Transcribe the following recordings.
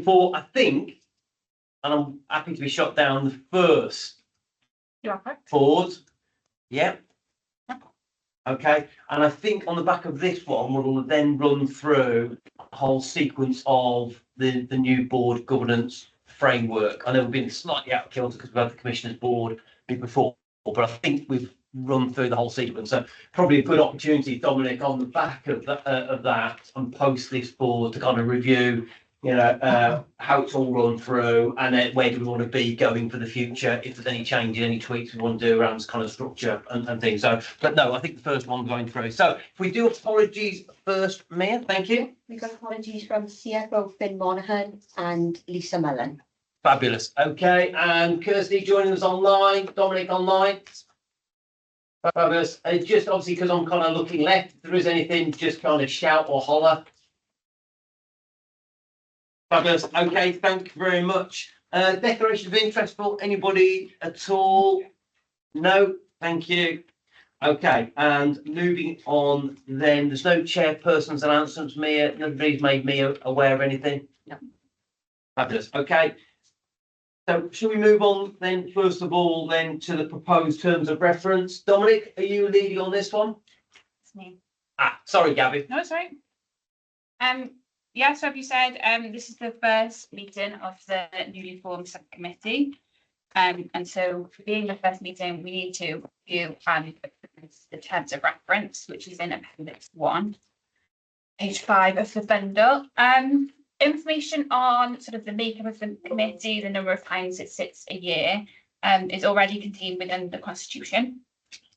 for, I think, and I'm happy to be shot down, the first board. Yeah. Okay. And I think on the back of this one, we'll then run through a whole sequence of the new board governance framework. I know we've been slightly out of kilter because we've had the Commissioners Board before, but I think we've run through the whole sequence. So probably a good opportunity, Dominic, on the back of that and post this board to kind of review, how it's all run through, and then where do we want to be going for the future, if there's any changes, any tweaks we want to do around this kind of structure and things. So, but no, I think the first one going through. So if we do apologies first, Mia, thank you. We've got apologies from CFO Finn Monaghan and Lisa Mullen. Fabulous. Okay, and Kirsty joining us online, Dominic online. Fabulous. Just obviously because I'm kind of looking left, if there is anything, just kind of shout or holler. Fabulous. Okay, thank you very much. Declaration of interest for anybody at all? No, thank you. Okay, and moving on then, there's no chairperson's announcements, Mia. Nobody's made me aware of anything? No. Fabulous. Okay. So should we move on then, first of all, then to the proposed terms of reference? Dominic, are you leading on this one? It's me. Sorry, Gabby. No, it's right. Yeah, so have you said, this is the first meeting of the newly formed subcommittee. And so for being the first meeting, we need to review the terms of reference, which is in Appendix 1, page 5 of the bundle. Information on sort of the makeup of the committee, the number of times it sits a year, is already contained within the Constitution.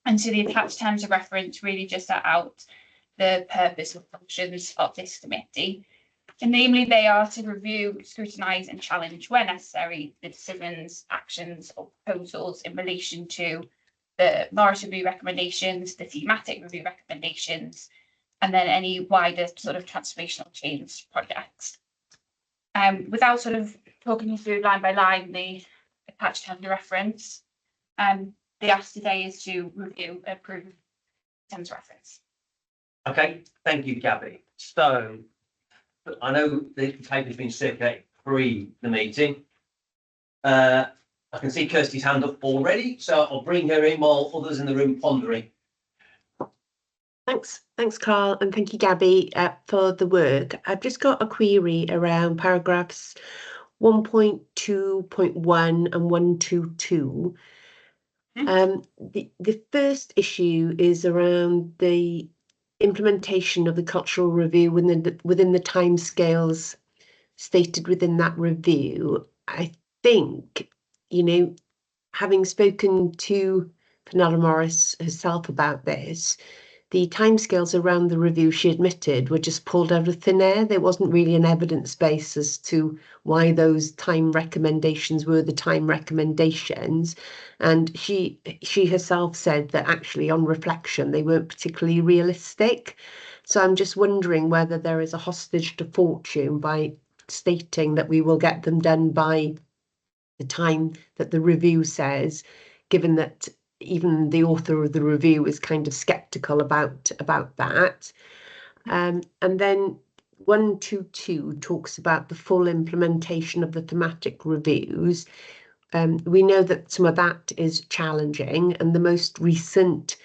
And so the attached terms of reference really just set out the purpose and functions of this committee. And namely, they are to review, scrutinise and challenge where necessary the decisions, actions or proposals in relation to the Morris Review recommendations, the thematic review recommendations, and then any wider sort of transformational change projects. Without sort of talking you through line by line the attached terms of reference, the ask today is to review and approve terms of reference. Okay, thank you, Gabby. So I know the paper's been circulated pre the meeting. I can see Kirsty's hand up already, so I'll bring her in while others in the room pondering. Thanks, Carl, and thank you, Gabby, for the work. I've just got a query around paragraphs 1.2.1 and 122. The first issue is around the implementation of the cultural review within the timescales stated within that review. I think, having spoken to Fenella Morris herself about this, the timescales around the review, she admitted, were just pulled out of thin air. There wasn't really an evidence base as to why those time recommendations were the time recommendations. And she herself said that actually on reflection, they weren't particularly realistic. So I'm just wondering whether there is a hostage to fortune by stating that we will get them done by the time that the review says, given that even the author of the review is kind of sceptical about that. And then 122 talks about the full implementation of the thematic reviews. We know that some of that is challenging, and the most recent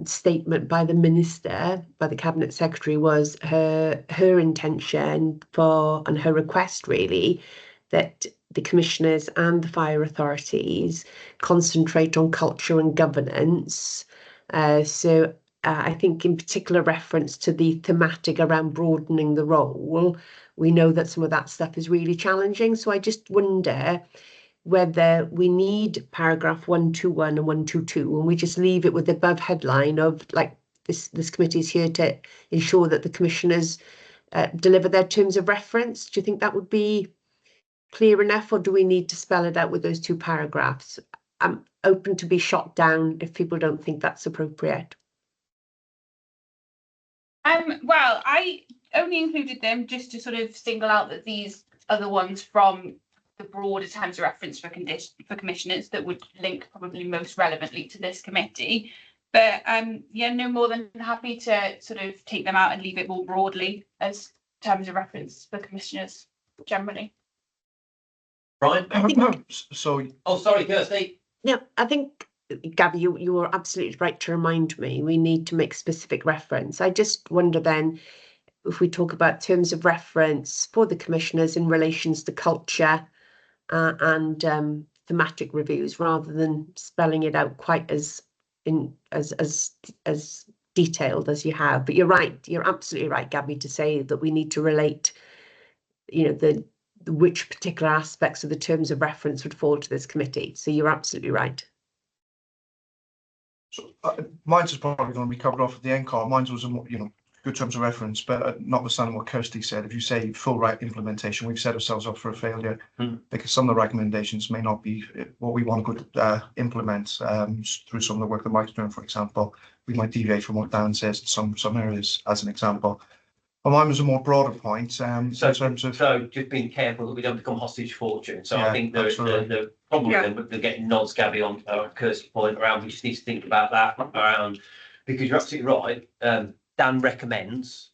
statement by the Minister, by the Cabinet Secretary, was her intention and her request really that the commissioners and the fire authorities concentrate on culture and governance. So I think in particular reference to the thematic around broadening the role, we know that some of that stuff is really challenging. So I just wonder whether we need paragraph 121 and 122, and we just leave it with the above headline of like this committee is here to ensure that the commissioners deliver their terms of reference. Do you think that would be clear enough, or do we need to spell it out with those two paragraphs? I'm open to be shot down if people don't think that's appropriate. Well, I only included them just to sort of single out that these are the ones from the broader terms of reference for commissioners that would link probably most relevantly to this committee. But yeah, no more than happy to sort of take them out and leave it more broadly as terms of reference for commissioners. generally. Brian? So, Oh, sorry, Kirsty. No, I think, Gabby, you were absolutely right to remind me we need to make specific reference. I just wonder then if we talk about terms of reference for the commissioners in relations to culture and thematic reviews, rather than spelling it out quite as detailed as you have. But you're right, you're absolutely right, Gabby, to say that we need to relate, you know, the which particular aspects of the terms of reference would fall to this committee. So you're absolutely right. so mine's is probably going to be covered off at the end, Carl. Mine's was, you know, good terms of reference, but notwithstanding what Kirsty said, if you say full right implementation, we've set ourselves up for a failure because some of the recommendations may not be what we want to implement through some of the work that Mike's doing, for example. We might deviate from what Dan says in some areas, as an example. But mine was a more broader point in terms of... So just being careful that we don't become hostage fortune. So Yeah, I think absolutely. the problem Yeah. then, but they're getting nods, Gabby, on Kirsty's point around, we just need to think about that around, because you're absolutely right. Dan recommends,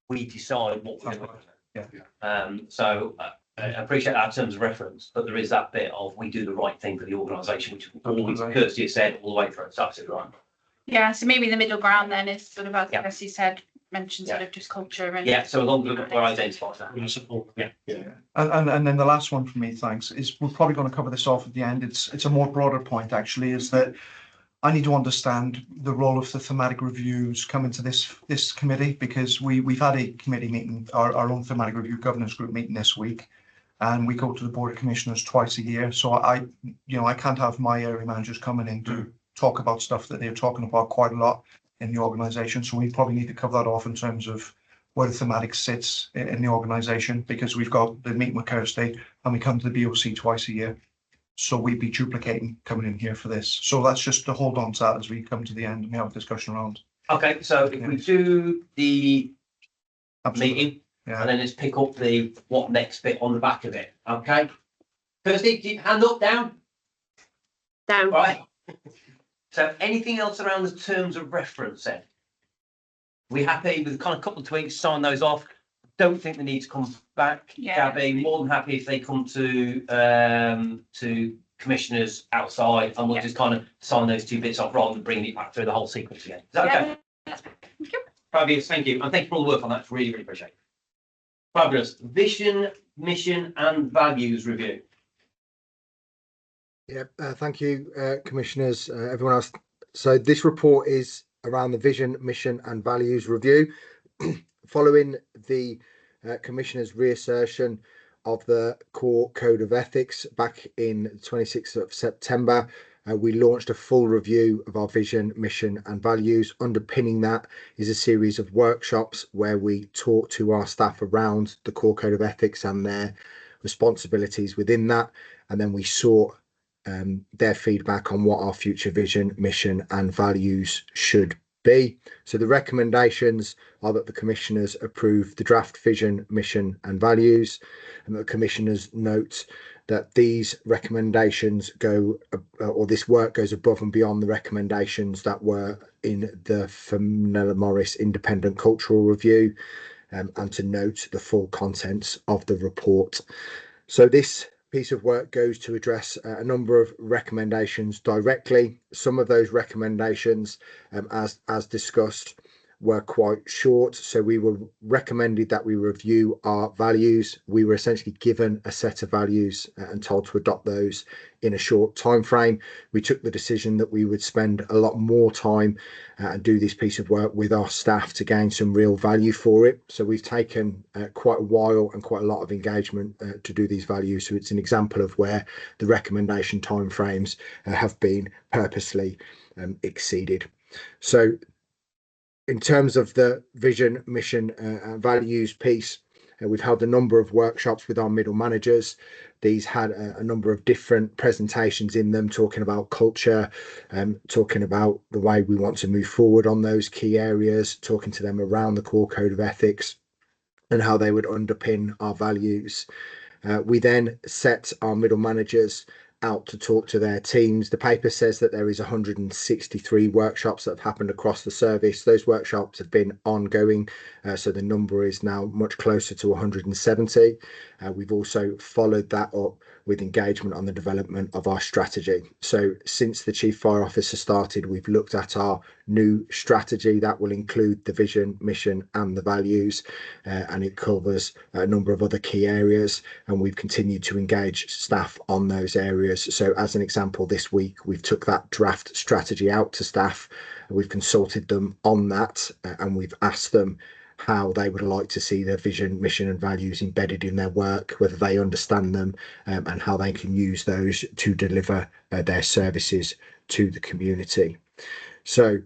we decide what we're going to do. Yeah. So I appreciate our terms of reference, but there is that bit of we do the right thing for the organisation, which always Kirsty has said all the way through. It's absolutely right. Yeah, so maybe the middle ground then is sort of, as Yeah. Kirsty said, mention sort of just culture and. Yeah, so as long as we're identified that. Yeah. And then the last one for me, thanks, is we're probably going to cover this off at the end. It's a more broader point, actually, is that I need to understand the role of the thematic reviews coming to this committee, because we've had a committee meeting, our own thematic review governance group meeting this week, and we go to the Board of Commissioners twice a year. So I can't have my area managers coming in to talk about stuff that they're talking about quite a lot in the organisation. So we probably need to cover that off in terms of where the thematic sits in the organisation, because we've got the meeting with Kirsty and we come to the BOC twice a year. So we'd be duplicating coming in here for this. So that's just to hold on to that as we come to the end and we have a discussion around. Okay, so if we do the Absolutely. meeting, Yeah. and then let's pick up the what next bit on the back of it. Okay. Kirsty, keep hand up, down. Down. Right. So anything else around the terms of reference then? We happy with kind of a couple of tweaks, sign those off? Don't think they need to come back. Yeah. Gabby, more than happy if they come to commissioners outside, and we'll Yeah. just kind of sign those two bits off rather than bringing it back through the whole sequence again. Is that okay? Thank you. Fabulous, thank you. And thank you for all the work on that. It's really, really appreciate it. Fabulous. Vision, mission and values review. Yeah, thank you, commissioners, everyone else. So this report is around the vision, mission and values review. Following the commissioner's reassertion of the core code of ethics back in 26th of September, we launched a full review of our vision, mission and values. Underpinning that is a series of workshops where we talk to our staff around the core code of ethics and their responsibilities within that, and then we sought their feedback on what our future vision, mission and values should be. So the recommendations are that the commissioners approve the draft vision, mission and values, and the commissioners note that these recommendations go, or this work goes above and beyond the recommendations that were in the Fenella Morris Independent Cultural Review, and to note the full contents of the report. So this piece of work goes to address a number of recommendations directly. Some of those recommendations, as discussed, were quite short. So we were recommended that we review our values. We were essentially given a set of values and told to adopt those in a short time frame. We took the decision that we would spend a lot more time and do this piece of work with our staff to gain some real value for it. So we've taken quite a while and quite a lot of engagement to do these values. So it's an example of where the recommendation timeframes have been purposely exceeded. So in terms of the vision, mission and values piece, we've held a number of workshops with our middle managers. These had a number of different presentations in them, talking about culture, talking about the way we want to move forward on those key areas, talking to them around the core code of ethics and how they would underpin our values. We then set our middle managers out to talk to their teams. The paper says that there is 163 workshops that have happened across the service. Those workshops have been ongoing, so the number is now much closer to 170. We've also followed that up with engagement on the development of our strategy. So since the Chief Fire Officer started, we've looked at our new strategy that will include the vision, mission and the values, and it covers a number of other key areas, and we've continued to engage staff on those areas. So as an example, this week we've took that draft strategy out to staff, we've consulted them on that, and we've asked them how they would like to see their vision, mission and values embedded in their work, whether they understand them, and how they can use those to deliver their services to the community. So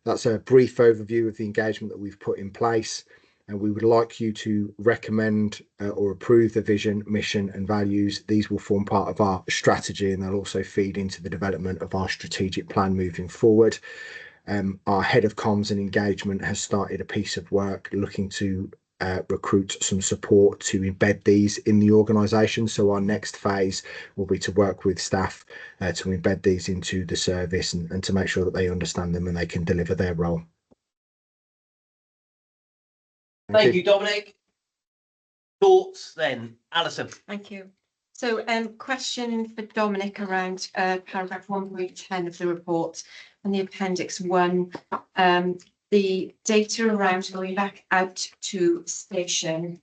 that's a brief overview of the engagement that we've put in place, and we would like you to recommend or approve the vision, mission and values. These will form part of our strategy, and they'll also feed into the development of our strategic plan moving forward. Our head of comms and engagement has started a piece of work looking to recruit some support to embed these in the organisation. So our next phase will be to work with staff to embed these into the service and to make sure that they understand them and they can deliver their role. Thank you, Dominic. Thoughts then, Alison? Thank you. So, question for Dominic around paragraph 1.10 of the report and the appendix 1. The data around going back out to station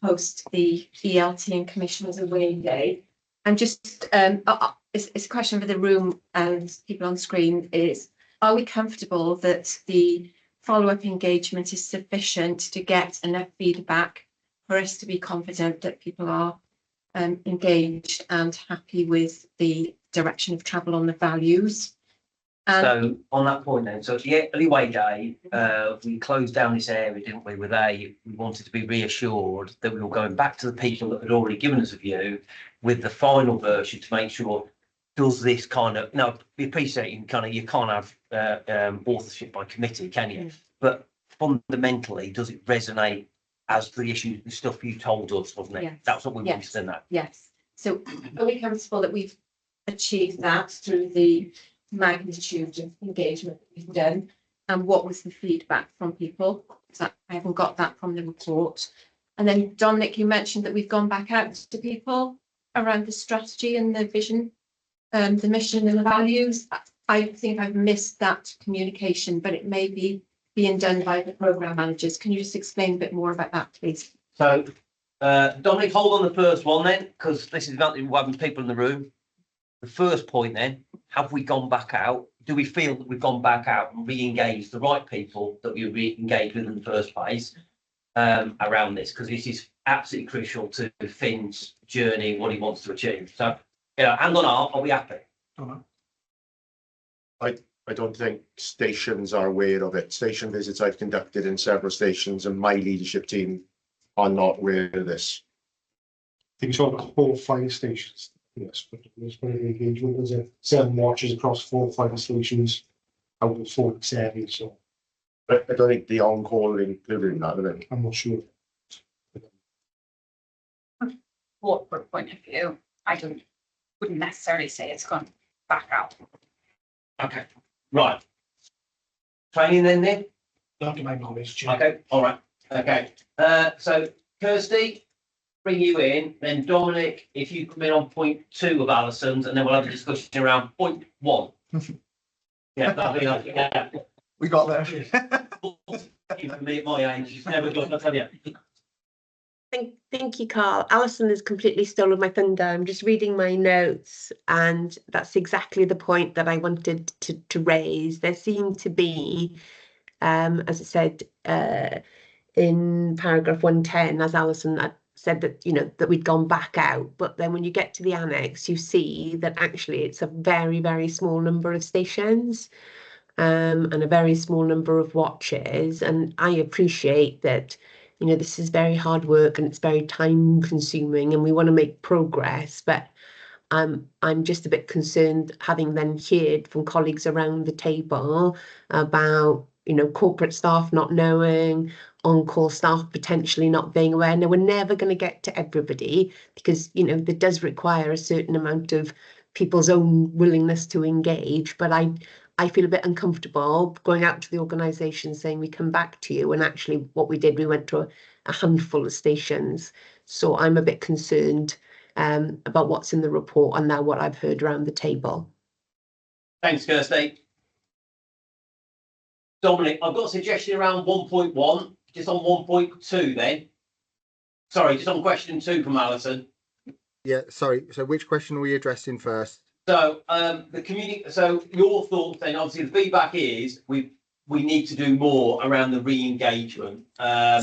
post the ELT and Commissioners Away Day. I'm just, it's a question for the room and people on screen is, are we comfortable that the follow-up engagement is sufficient to get enough feedback for us to be confident that people are engaged and happy with the direction of travel on the values? So on that point then, so at the early way day, we closed down this area, didn't we, we wanted to be reassured that we were going back to the people that had already given us a view with the final version to make sure, does this kind of, now we appreciate you can't have authorship by committee, can you? But fundamentally, does it resonate as the issue, the stuff you told us, wasn't it? Yes. That's what we wanted to know. Yes. So are we comfortable that we've achieved that through the magnitude of engagement that we've done, and what was the feedback from people? So I haven't got that from the report. And then Dominic, you mentioned that we've gone back out to people around the strategy and the vision, the mission and the values. I think I've missed that communication, but it may be being done by the programme managers. Can you just explain a bit more about that, please? So Dominic, hold on the first one then, because this is about having people in the room. The first point then, have we gone back out? Do we feel that we've gone back out and re-engaged the right people that we re-engaged with in the first place around this? Because this is absolutely crucial to Finn's journey, what he wants to achieve. So, hand on heart, are we happy? I don't think stations are aware of it. Station visits I've conducted in several stations, and my leadership team are not aware of this. I think it's on 4 fire stations. Yes, but there's been an engagement. There's 7 watches across 4 fire stations out of 47. So I don't think the on-call included in that, is it? I'm not sure. Corporate point of view, wouldn't necessarily say it's gone back out. Okay, right. Training then, Nick? Not to my knowledge, Chair. Okay, all right. Okay. So Kirsty, bring you in, then Dominic, if you come in on point 2 of Alison's, and then we'll have a discussion around point 1. Yeah, that'll be nice. Yeah. We got there. Even me at my age, it's never good, I tell you. Thank you, Carl. Alison has completely stolen my thunder. I'm just reading my notes, and that's exactly the point that I wanted to raise. There seemed to be, as I said, in paragraph 110, as Alison had said, that that we'd gone back out, but then when you get to the annex, you see that actually it's a very, very small number of stations, and a very small number of watches. And I appreciate that. This is very hard work and it's very time consuming, and we want to make progress, but I'm just a bit concerned, having then heard from colleagues around the table about you know, corporate staff not knowing, on-call staff potentially not being aware. Now, we're never going to get to everybody because, you know, that does require a certain amount of people's own willingness to engage. But I feel a bit uncomfortable going out to the organisation saying we come back to you. And actually what we did, we went to a handful of stations. So I'm a bit concerned about what's in the report and now what I've heard around the table. Thanks, Kirsty. Dominic, I've got a suggestion around 1.1, just on 1.2 then. Sorry, just on question 2 from Alison. Yeah, sorry. So which question are we addressing first? So the community. So your thoughts then? Obviously, the feedback is we need to do more around the re-engagement. Now,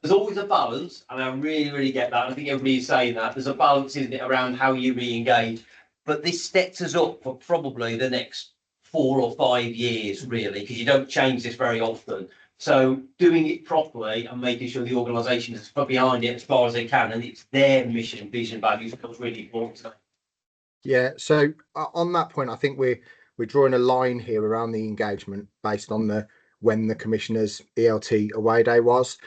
there's always a balance, and I really get that. I think everybody is saying that there's a balance, isn't it, around how you re-engage. But this sets us up for probably the next 4 or 5 years, really, because you don't change this very often. So doing it properly and making sure the organisation is behind it as far as they can, and it's their mission, vision, values becomes really important. Yeah, so on that point, I think we're drawing a line here around the engagement based on when the Commissioner's ELT away day was.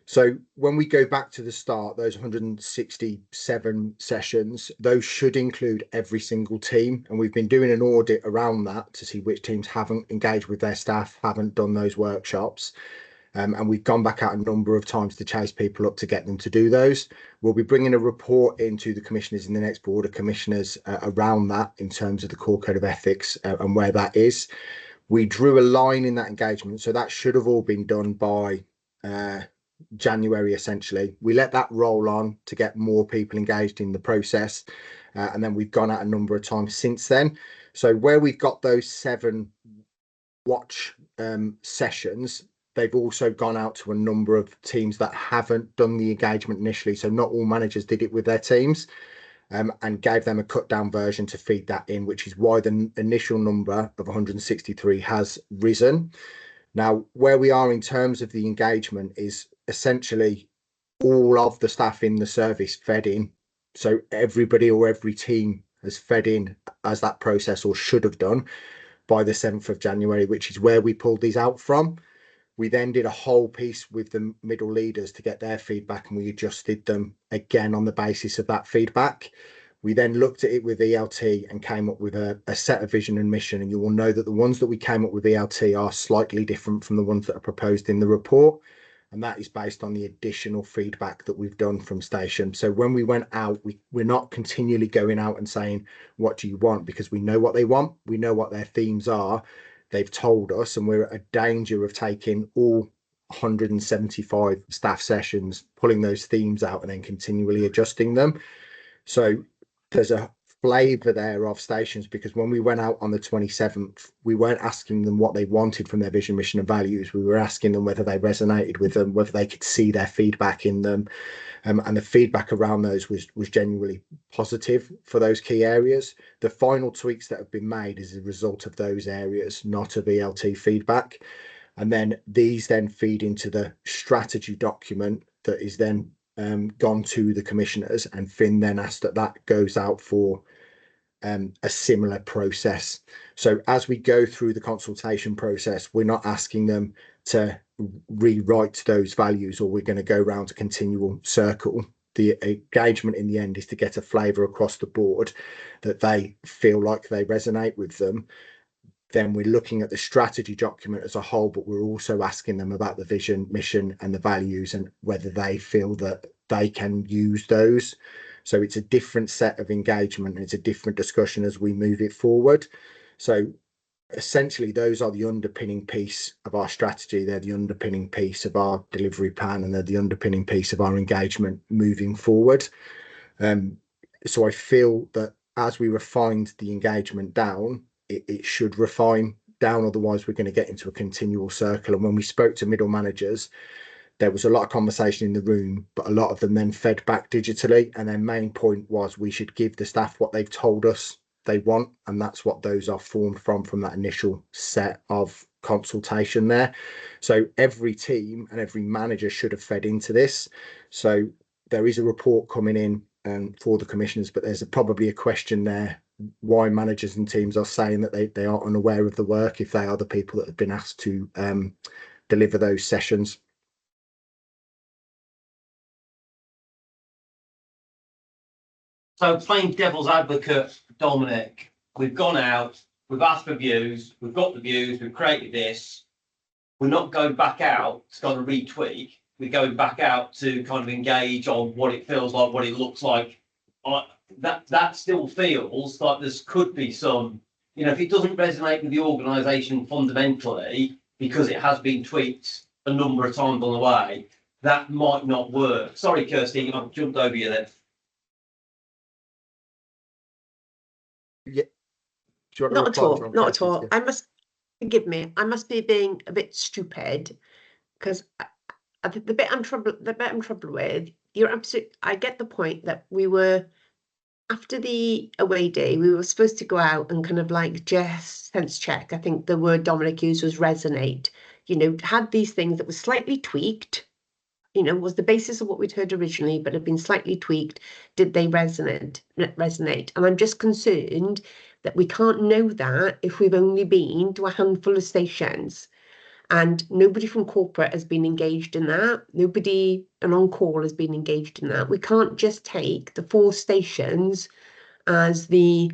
So when we go back to the start, those 167 sessions, those should include every single team. And we've been doing an audit around that to see which teams haven't engaged with their staff, haven't done those workshops. And we've gone back out a number of times to chase people up to get them to do those. We'll be bringing a report into the commissioners in the next board of commissioners around that in terms of the core code of ethics and where that is. We drew a line in that engagement, so that should have all been done by January, essentially. We let that roll on to get more people engaged in the process, and then we've gone out a number of times since then. So where we've got those 7 watch sessions, they've also gone out to a number of teams that haven't done the engagement initially. So not all managers did it with their teams, and gave them a cut down version to feed that in, which is why the initial number of 163 has risen. Now, where we are in terms of the engagement is essentially all of the staff in the service fed in. So everybody or every team has fed in as that process, or should have done, by the 7th of January, which is where we pulled these out from. We then did a whole piece with the middle leaders to get their feedback, and we adjusted them again on the basis of that feedback. We then looked at it with ELT and came up with a set of vision and mission. And you will know that the ones that we came up with ELT are slightly different from the ones that are proposed in the report. And that is based on the additional feedback that we've done from station. So when we went out, we're not continually going out and saying, what do you want? Because we know what they want. We know what their themes are. They've told us, and we're at a danger of taking all 175 staff sessions, pulling those themes out and then continually adjusting them. So there's a flavour there of stations, because when we went out on the 27th, we weren't asking them what they wanted from their vision, mission and values. We were asking them whether they resonated with them, whether they could see their feedback in them. And the feedback around those was genuinely positive for those key areas. The final tweaks that have been made is a result of those areas, not of ELT feedback. And then these then feed into the strategy document that is then gone to the commissioners, and Finn then asked that goes out for a similar process. So as we go through the consultation process, we're not asking them to rewrite those values, or we're going to go around a continual circle. The engagement in the end is to get a flavour across the board that they feel like they resonate with them. Then we're looking at the strategy document as a whole, but we're also asking them about the vision, mission and the values, and whether they feel that they can use those. So it's a different set of engagement, and it's a different discussion as we move it forward. So essentially those are the underpinning piece of our strategy. They're the underpinning piece of our delivery plan, and they're the underpinning piece of our engagement moving forward. So I feel that as we refined the engagement down, it should refine down, otherwise we're going to get into a continual circle. And when we spoke to middle managers, there was a lot of conversation in the room, but a lot of them then fed back digitally, and their main point was we should give the staff what they've told us they want, and that's what those are formed from that initial set of consultation there. So every team and every manager should have fed into this. So there is a report coming in for the commissioners, but there's probably a question there why managers and teams are saying that they are unaware of the work if they are the people that have been asked to deliver those sessions. So playing devil's advocate, Dominic, we've gone out, we've asked for views, we've got the views, we've created this. We're not going back out to kind of retweak. We're going back out to kind of engage on what it feels like, what it looks like. That still feels like there could be some, you know, if it doesn't resonate with the organisation fundamentally, because it has been tweaked a number of times on the way, that might not work. Sorry, Kirsty, I've jumped over you there. Yeah. Do you want to Not at reply all, to not at Kirsty? all. Yeah. I must, forgive me, I must be being a bit stupid, because I think the bit I'm troubled with, you're absolutely, I get the point that we were, after the away day, we were supposed to go out and kind of like just sense check. I think the word Dominic used was resonate, you know, had these things that were slightly tweaked, you know, was the basis of what we'd heard originally, but had been slightly tweaked. Did they resonate? And I'm just concerned that we can't know that if we've only been to a handful of stations and nobody from corporate has been engaged in that. Nobody and on call has been engaged in that. We can't just take the 4 stations as the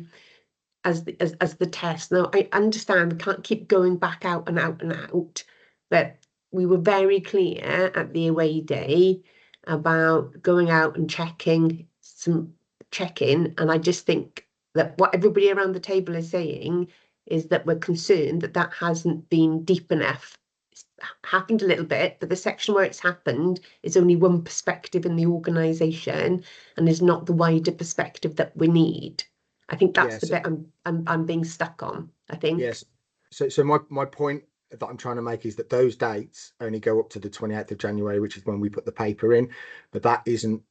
test. Now, I understand we can't keep going back out and out and out, but we were very clear at the away day about going out and checking, and I just think that what everybody around the table is saying is that we're concerned that that hasn't been deep enough. It's happened a little bit, but the section where it's happened is only one perspective in the organisation and is not the wider perspective that we need. I think that's the bit I'm being stuck on, I think. Yes. So my point that I'm trying to make is that those dates only go up to the 28th of January, which is when we put the paper in, but that isn't,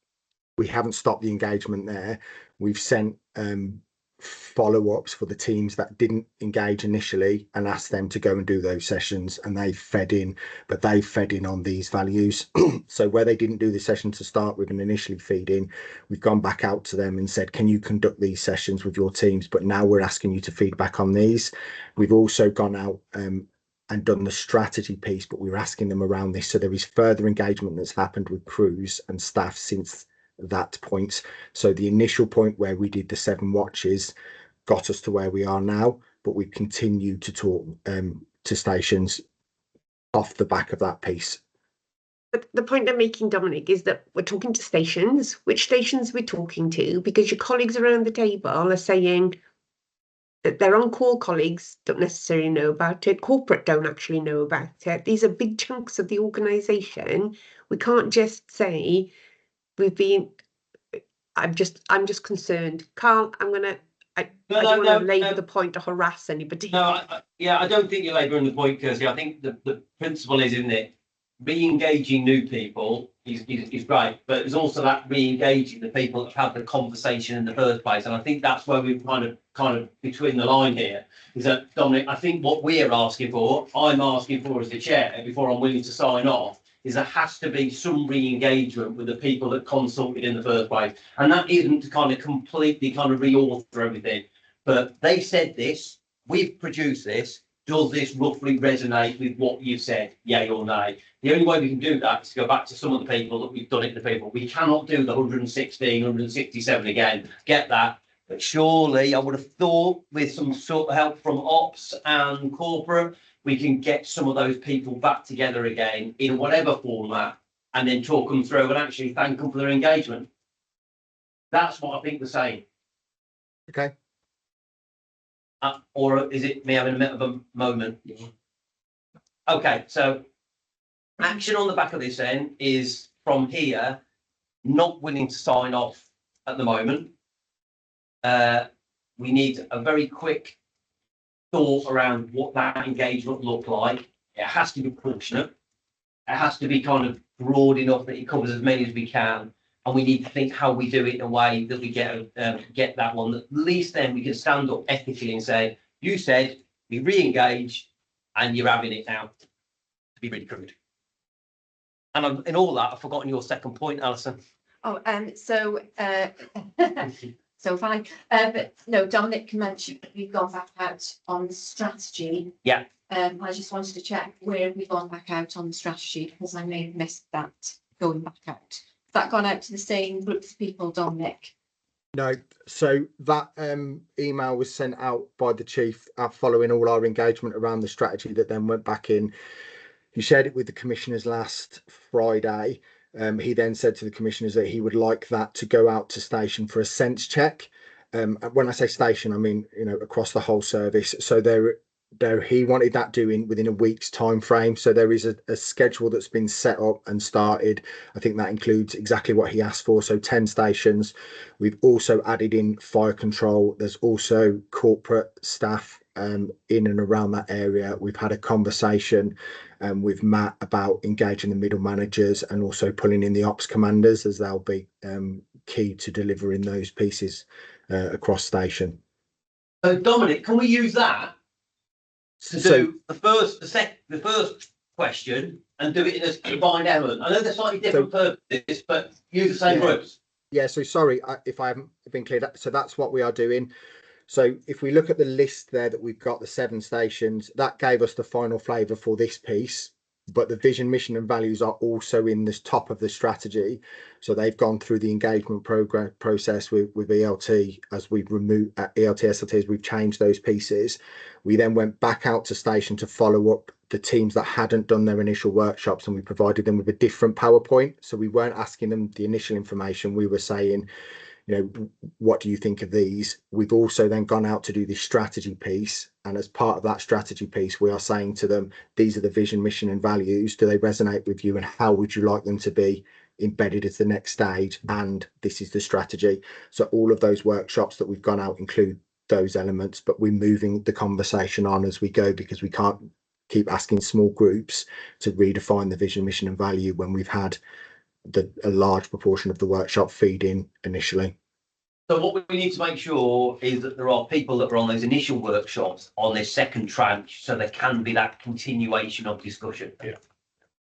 we haven't stopped the engagement there. We've sent follow-ups for the teams that didn't engage initially and asked them to go and do those sessions, and they fed in on these values. So where they didn't do the session to start with and initially feed in, we've gone back out to them and said, can you conduct these sessions with your teams, but now we're asking you to feed back on these. We've also gone out and done the strategy piece, but we're asking them around this, so there is further engagement that's happened with crews and staff since that point. So the initial point where we did the 7 watches got us to where we are now, but we continue to talk to stations off the back of that piece. But the point I'm making, Dominic, is that we're talking to stations. Which stations are we talking to? Because your colleagues around the table are saying that their on-call colleagues don't necessarily know about it. Corporate don't actually know about it. These are big chunks of the organisation. We can't just say we've been. I'm just concerned, Carl. I don't want to labour the point to harass anybody. No, I don't think you're labouring the point, Kirsty. I think the principle is, isn't it? Re-engaging new people is great, but there's also that re-engaging the people that have had the conversation in the first place. And I think that's where we've kind of between the line here is that, Dominic, I think what we're asking for, I'm asking for as the chair, before I'm willing to sign off, is there has to be some re-engagement with the people that consulted in the first place. And that isn't to kind of completely kind of re-author everything. But they said this, we've produced this. Does this roughly resonate with what you've said, yay or nay? The only way we can do that is to go back to some of the people that we've done it to people. We cannot do the 116, 167 again, get that. But surely I would have thought with some sort of help from ops and corporate, we can get some of those people back together again in whatever format and then talk them through and actually thank them for their engagement. That's what I think they're saying. Okay. Or is it me having a bit of a moment? Okay, so action on the back of this then is from here, not willing to sign off at the moment. We need a very quick thought around what that engagement looked like. It has to be proportionate. It has to be kind of broad enough that it covers as many as we can. And we need to think how we do it in a way that we get that one. At least then we can stand up ethically and say, you said we re-engage and you're having it now, to be really crude. And in all that, I've forgotten your second point, Alison. Oh, so So fine. But no, Dominic mentioned that we've gone back out on the strategy. Yeah. I just wanted to check where have we gone back out on the strategy, because I may have missed that going back out. Has that gone out to the same groups of people, Dominic? No, so that email was sent out by the chief following all our engagement around the strategy that then went back in. He shared it with the commissioners last Friday. He then said to the commissioners that he would like that to go out to station for a sense check. When I say station, I mean, you know, across the whole service. So there he wanted that doing within a week's time frame. So there is a schedule that's been set up and started. I think that includes exactly what he asked for. So 10 stations. We've also added in fire control. There's also corporate staff in and around that area. We've had a conversation with Matt about engaging the middle managers and also pulling in the ops commanders, as they'll be key to delivering those pieces across station. So Dominic, can we use that to do the first question and do it in a combined element? I know they're slightly different purposes, but use the same groups. Yeah, so sorry if I haven't been clear. So that's what we are doing. So if we look at the list there that we've got, the 7 stations, that gave us the final flavour for this piece. But the vision, mission and values are also in this top of the strategy. So they've gone through the engagement process with ELT as we've removed ELT, SLT, as we've changed those pieces. We then went back out to station to follow up the teams that hadn't done their initial workshops, and we provided them with a different PowerPoint. So we weren't asking them the initial information. We were saying, you know, what do you think of these? We've also then gone out to do this strategy piece. And as part of that strategy piece, we are saying to them, these are the vision, mission and values. Do they resonate with you? And how would you like them to be embedded as the next stage? And this is the strategy. So all of those workshops that we've gone out include those elements, but we're moving the conversation on as we go, because we can't keep asking small groups to redefine the vision, mission and value when we've had a large proportion of the workshop feed in initially. So what we need to make sure is that there are people that are on those initial workshops on this second tranche, so there can be that continuation of discussion. Yeah.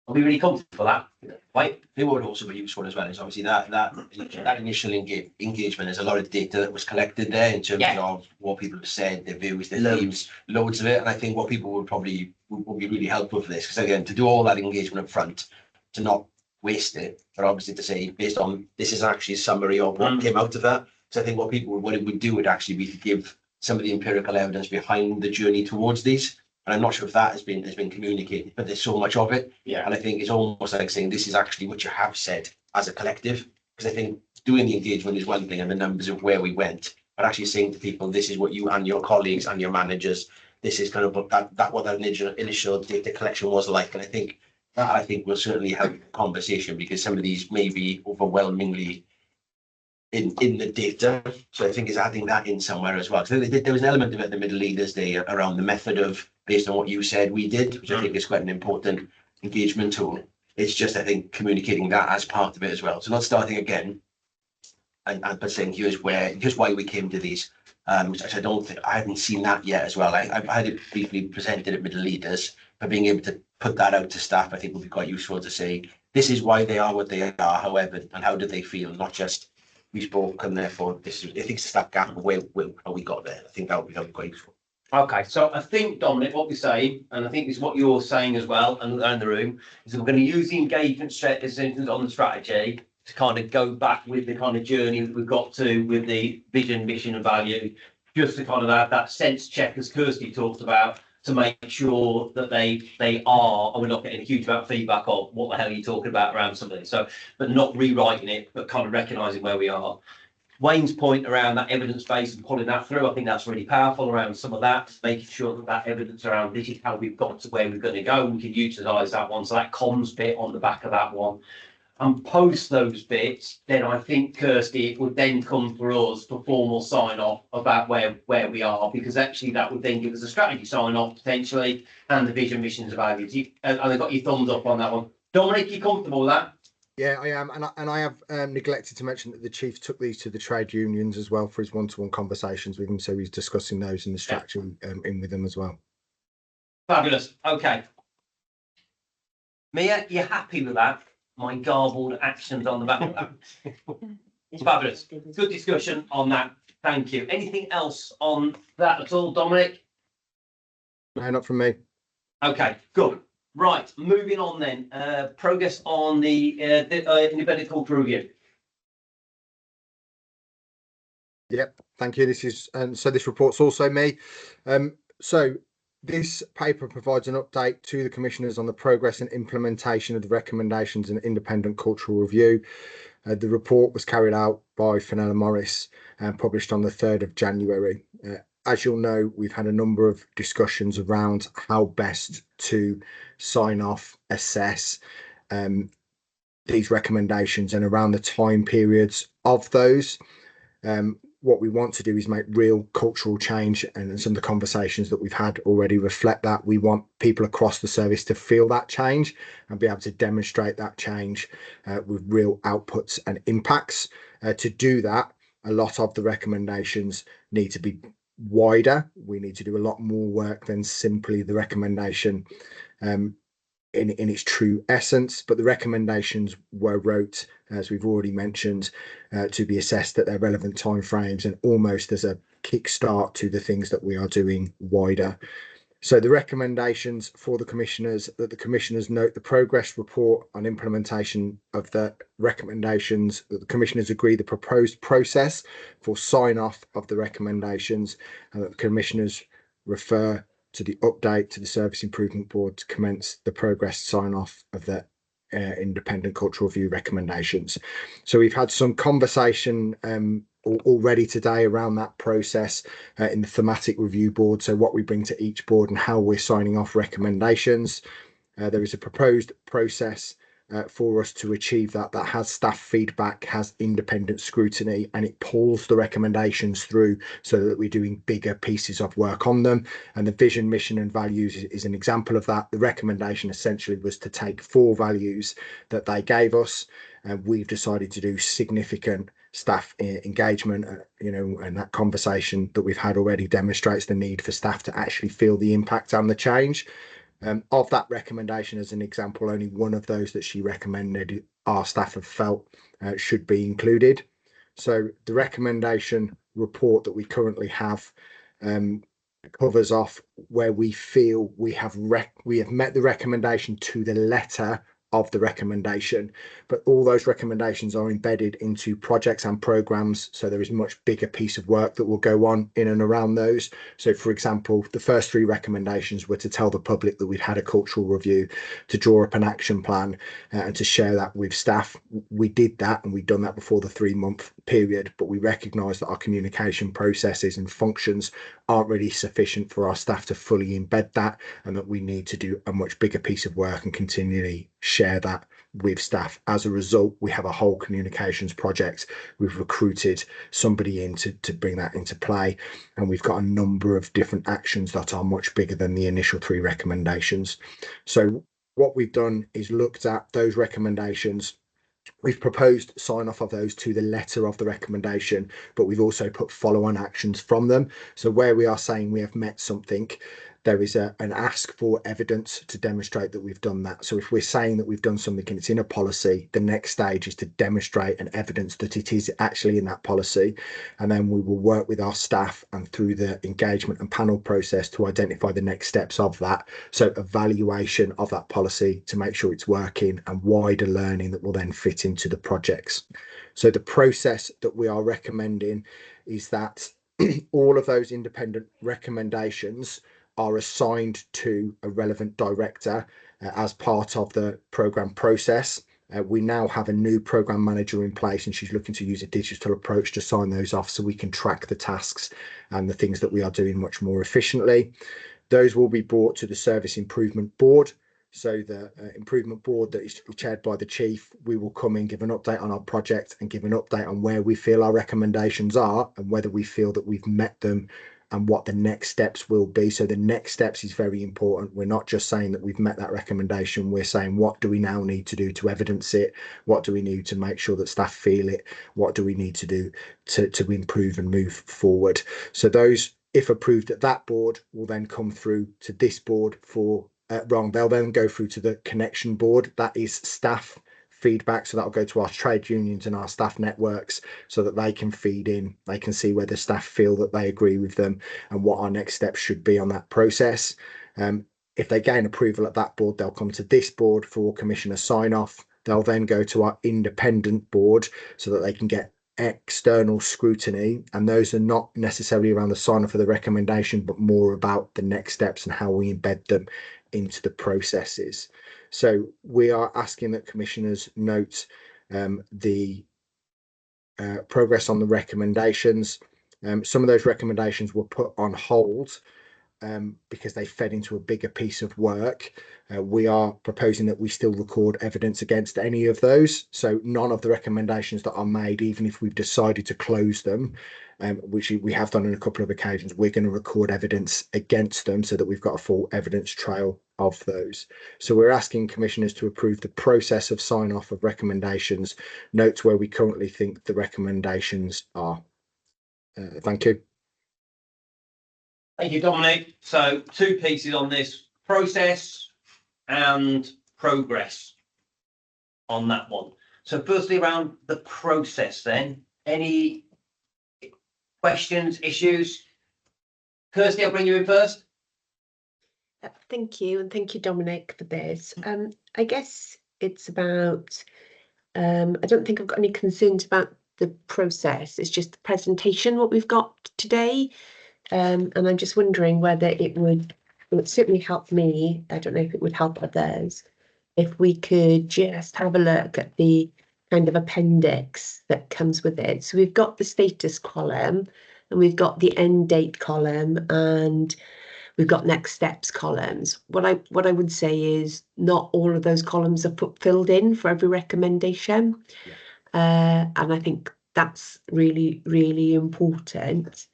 Are we really comfortable with that? Right? It would also be useful as well, is obviously that initial engagement. There's a lot of data that was collected there in terms of what people have said, their views, their themes, loads of it. And I think what people would probably would be really helpful for this, because again, to do all that engagement up front, to not waste it, but obviously to say, based on this is actually a summary of what came out of that. So I think what it would do would actually be to give some of the empirical evidence behind the journey towards these. And I'm not sure if that has been communicated, but there's so much of it. Yeah. And I think it's almost like saying this is actually what you have said as a collective. Because I think doing the engagement is one thing and the numbers of where we went, but actually saying to people, this is what you and your colleagues and your managers, this is kind of what that initial data collection was like. And I think that will certainly help conversation, because some of these may be overwhelmingly in the data. So I think it's adding that in somewhere as well. So there was an element of it, the middle leaders day, around the method of, based on what you said we did, which I think is quite an important engagement tool. It's just, I think, communicating that as part of it as well. So not starting again but saying here's why we came to these, which I haven't seen that yet as well. I've had it briefly presented at middle leaders, but being able to put that out to staff, I think would be quite useful to say, this is why they are what they are, however, and how do they feel, not just we spoke and therefore this is, I think it's that gap of how we got there. I think that would be quite useful. Okay, so I think, Dominic, what we're saying, and I think it's what you're saying as well, and around the room, is that we're going to use the engagement decisions on the strategy to kind of go back with the kind of journey that we've got to with the vision, mission and value, just to kind of have that sense check, as Kirsty talked about, to make sure that they are, and we're not getting a huge amount of feedback of what the hell are you talking about around something. So, but not rewriting it, but kind of recognising where we are. Wayne's point around that evidence base and pulling that through, I think that's really powerful around some of that, making sure that evidence around this is how we've got to where we're going to go. We can utilise that one. So that comms bit on the back of that one. And post those bits, then I think, Kirsty, it would then come for us for formal sign off about where we are, because actually that would then give us a strategy sign off potentially and the vision, missions, and values. And I got your thumbs up on that one. Dominic, you comfortable with that? Yeah, I am, and I have neglected to mention that the chief took these to the trade unions as well for his one-to-one conversations with them, so he's discussing those in the strategy in with them as well. Fabulous. Okay. Mia, you happy with that? My garbled actions on the back of that. Fabulous. Good discussion on that. Thank you. Anything else on that at all, Dominic? No, not from me. Okay, good. Right, moving on then. Progress on the independent cultural review. Yep, thank you. This is so this report's also me. So this paper provides an update to the commissioners on the progress and implementation of the recommendations in the independent cultural review. The report was carried out by Fenella Morris and published on the 3rd of January. As you'll know, we've had a number of discussions around how best to sign off, assess these recommendations and around the time periods of those. What we want to do is make real cultural change, and some of the conversations that we've had already reflect that. We want people across the service to feel that change and be able to demonstrate that change with real outputs and impacts. To do that, a lot of the recommendations need to be wider. We need to do a lot more work than simply the recommendation in its true essence, but the recommendations were wrote, as we've already mentioned, to be assessed at their relevant timeframes and almost as a kickstart to the things that we are doing wider. So the recommendations for the commissioners, that the commissioners note the progress report on implementation of the recommendations, that the commissioners agree the proposed process for sign off of the recommendations, and that the commissioners refer to the update to the Service Improvement Board to commence the progress sign off of the independent cultural review recommendations. So we've had some conversation already today around that process in the thematic review board. So what we bring to each board and how we're signing off recommendations. There is a proposed process for us to achieve that has staff feedback, has independent scrutiny, and it pulls the recommendations through so that we're doing bigger pieces of work on them. And the vision, mission and values is an example of that. The recommendation essentially was to take 4 values that they gave us, and we've decided to do significant staff engagement, and that conversation that we've had already demonstrates the need for staff to actually feel the impact and the change. Of that recommendation, as an example, only one of those that she recommended our staff have felt should be included. So the recommendation report that we currently have covers off where we feel we have met the recommendation to the letter of the recommendation, but all those recommendations are embedded into projects and programs, so there is a much bigger piece of work that will go on in and around those. So for example, the first 3 recommendations were to tell the public that we'd had a cultural review, to draw up an action plan and to share that with staff. We did that, and we'd done that before the 3-month period, but we recognise that our communication processes and functions aren't really sufficient for our staff to fully embed that, and that we need to do a much bigger piece of work and continually share that with staff. As a result, we have a whole communications project. We've recruited somebody in to bring that into play, and we've got a number of different actions that are much bigger than the initial 3 recommendations. So what we've done is looked at those recommendations. We've proposed sign off of those to the letter of the recommendation, but we've also put follow-on actions from them. So where we are saying we have met something, there is an ask for evidence to demonstrate that we've done that. So if we're saying that we've done something and it's in a policy, the next stage is to demonstrate and evidence that it is actually in that policy. And then we will work with our staff and through the engagement and panel process to identify the next steps of that. So evaluation of that policy to make sure it's working, and wider learning that will then fit into the projects. So the process that we are recommending is that all of those independent recommendations are assigned to a relevant director as part of the programme process. We now have a new programme manager in place, and she's looking to use a digital approach to sign those off so we can track the tasks and the things that we are doing much more efficiently. Those will be brought to the Service Improvement Board. So the Improvement Board that is chaired by the Chief, we will come and give an update on our project and give an update on where we feel our recommendations are and whether we feel that we've met them and what the next steps will be. So the next steps is very important. We're not just saying that we've met that recommendation. We're saying, what do we now need to do to evidence it? What do we need to make sure that staff feel it? What do we need to do to improve and move forward? So those, if approved at that board, will then come through to this board for they'll then go through to the connection board. That is staff feedback. So that'll go to our trade unions and our staff networks so that they can feed in, they can see whether staff feel that they agree with them and what our next steps should be on that process. If they gain approval at that board, they'll come to this board for commissioner sign off. They'll then go to our independent board so that they can get external scrutiny, and those are not necessarily around the sign off of the recommendation, but more about the next steps and how we embed them into the processes. So we are asking that commissioners note the progress on the recommendations. Some of those recommendations were put on hold because they fed into a bigger piece of work. We are proposing that we still record evidence against any of those. So none of the recommendations that are made, even if we've decided to close them, which we have done on a couple of occasions, we're going to record evidence against them so that we've got a full evidence trail of those. So we're asking commissioners to approve the process of sign off of recommendations, notes where we currently think the recommendations are. Thank you. Thank you, Dominic. So 2 pieces on this: process and progress on that one. So firstly, around the process then, any questions, issues? Kirsty, I'll bring you in first. Thank you, and thank you, Dominic, for this. I guess it's about, I don't think I've got any concerns about the process. It's just the presentation, what we've got today. And I'm just wondering whether it would certainly help me. I don't know if it would help others, if we could just have a look at the kind of appendix that comes with it. So we've got the status column, and we've got the end date column, and we've got next steps columns. What I would say is not all of those columns are filled in for every recommendation. Yeah. And I think that's really, really important.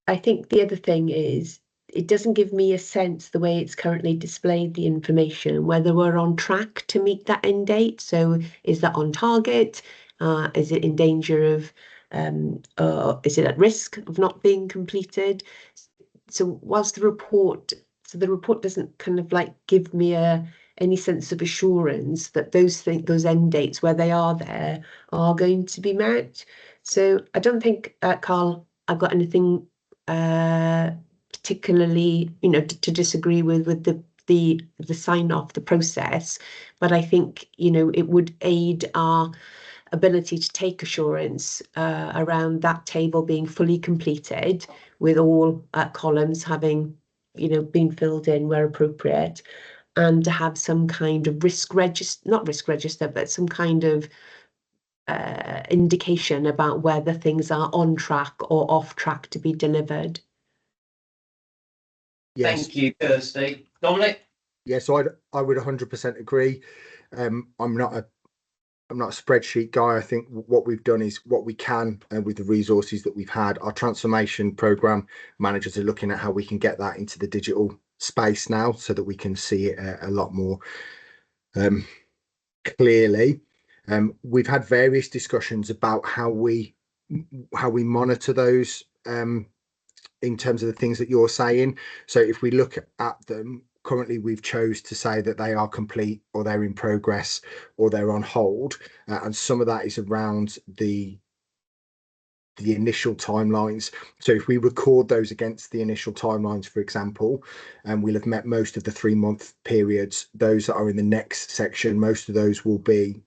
I think the other thing is it doesn't give me a sense, the way it's currently displayed the information, whether we're on track to meet that end date. So is that on target? Is it in danger of, is it at risk of not being completed? So whilst the report doesn't kind of like give me any sense of assurance that those end dates where they are there are going to be met. So I don't think, Carl, I've got anything particularly, to disagree with the sign off the process, but I think it would aid our ability to take assurance around that table being fully completed, with all columns having been filled in where appropriate, and to have some kind of not risk register, but some kind of indication about whether things are on track or off track to be delivered. Yes. Thank you, Kirsty. Dominic? Yeah, so I would 100% agree. I'm not a spreadsheet guy. I think what we've done is what we can with the resources that we've had. Our transformation program managers are looking at how we can get that into the digital space now so that we can see it a lot more clearly. We've had various discussions about how we monitor those in terms of the things that you're saying. So if we look at them, currently we've chose to say that they are complete, or they're in progress, or they're on hold, and some of that is around the initial timelines. So if we record those against the initial timelines, for example, and we'll have met most of the 3-month periods, those that are in the next section, most of those will be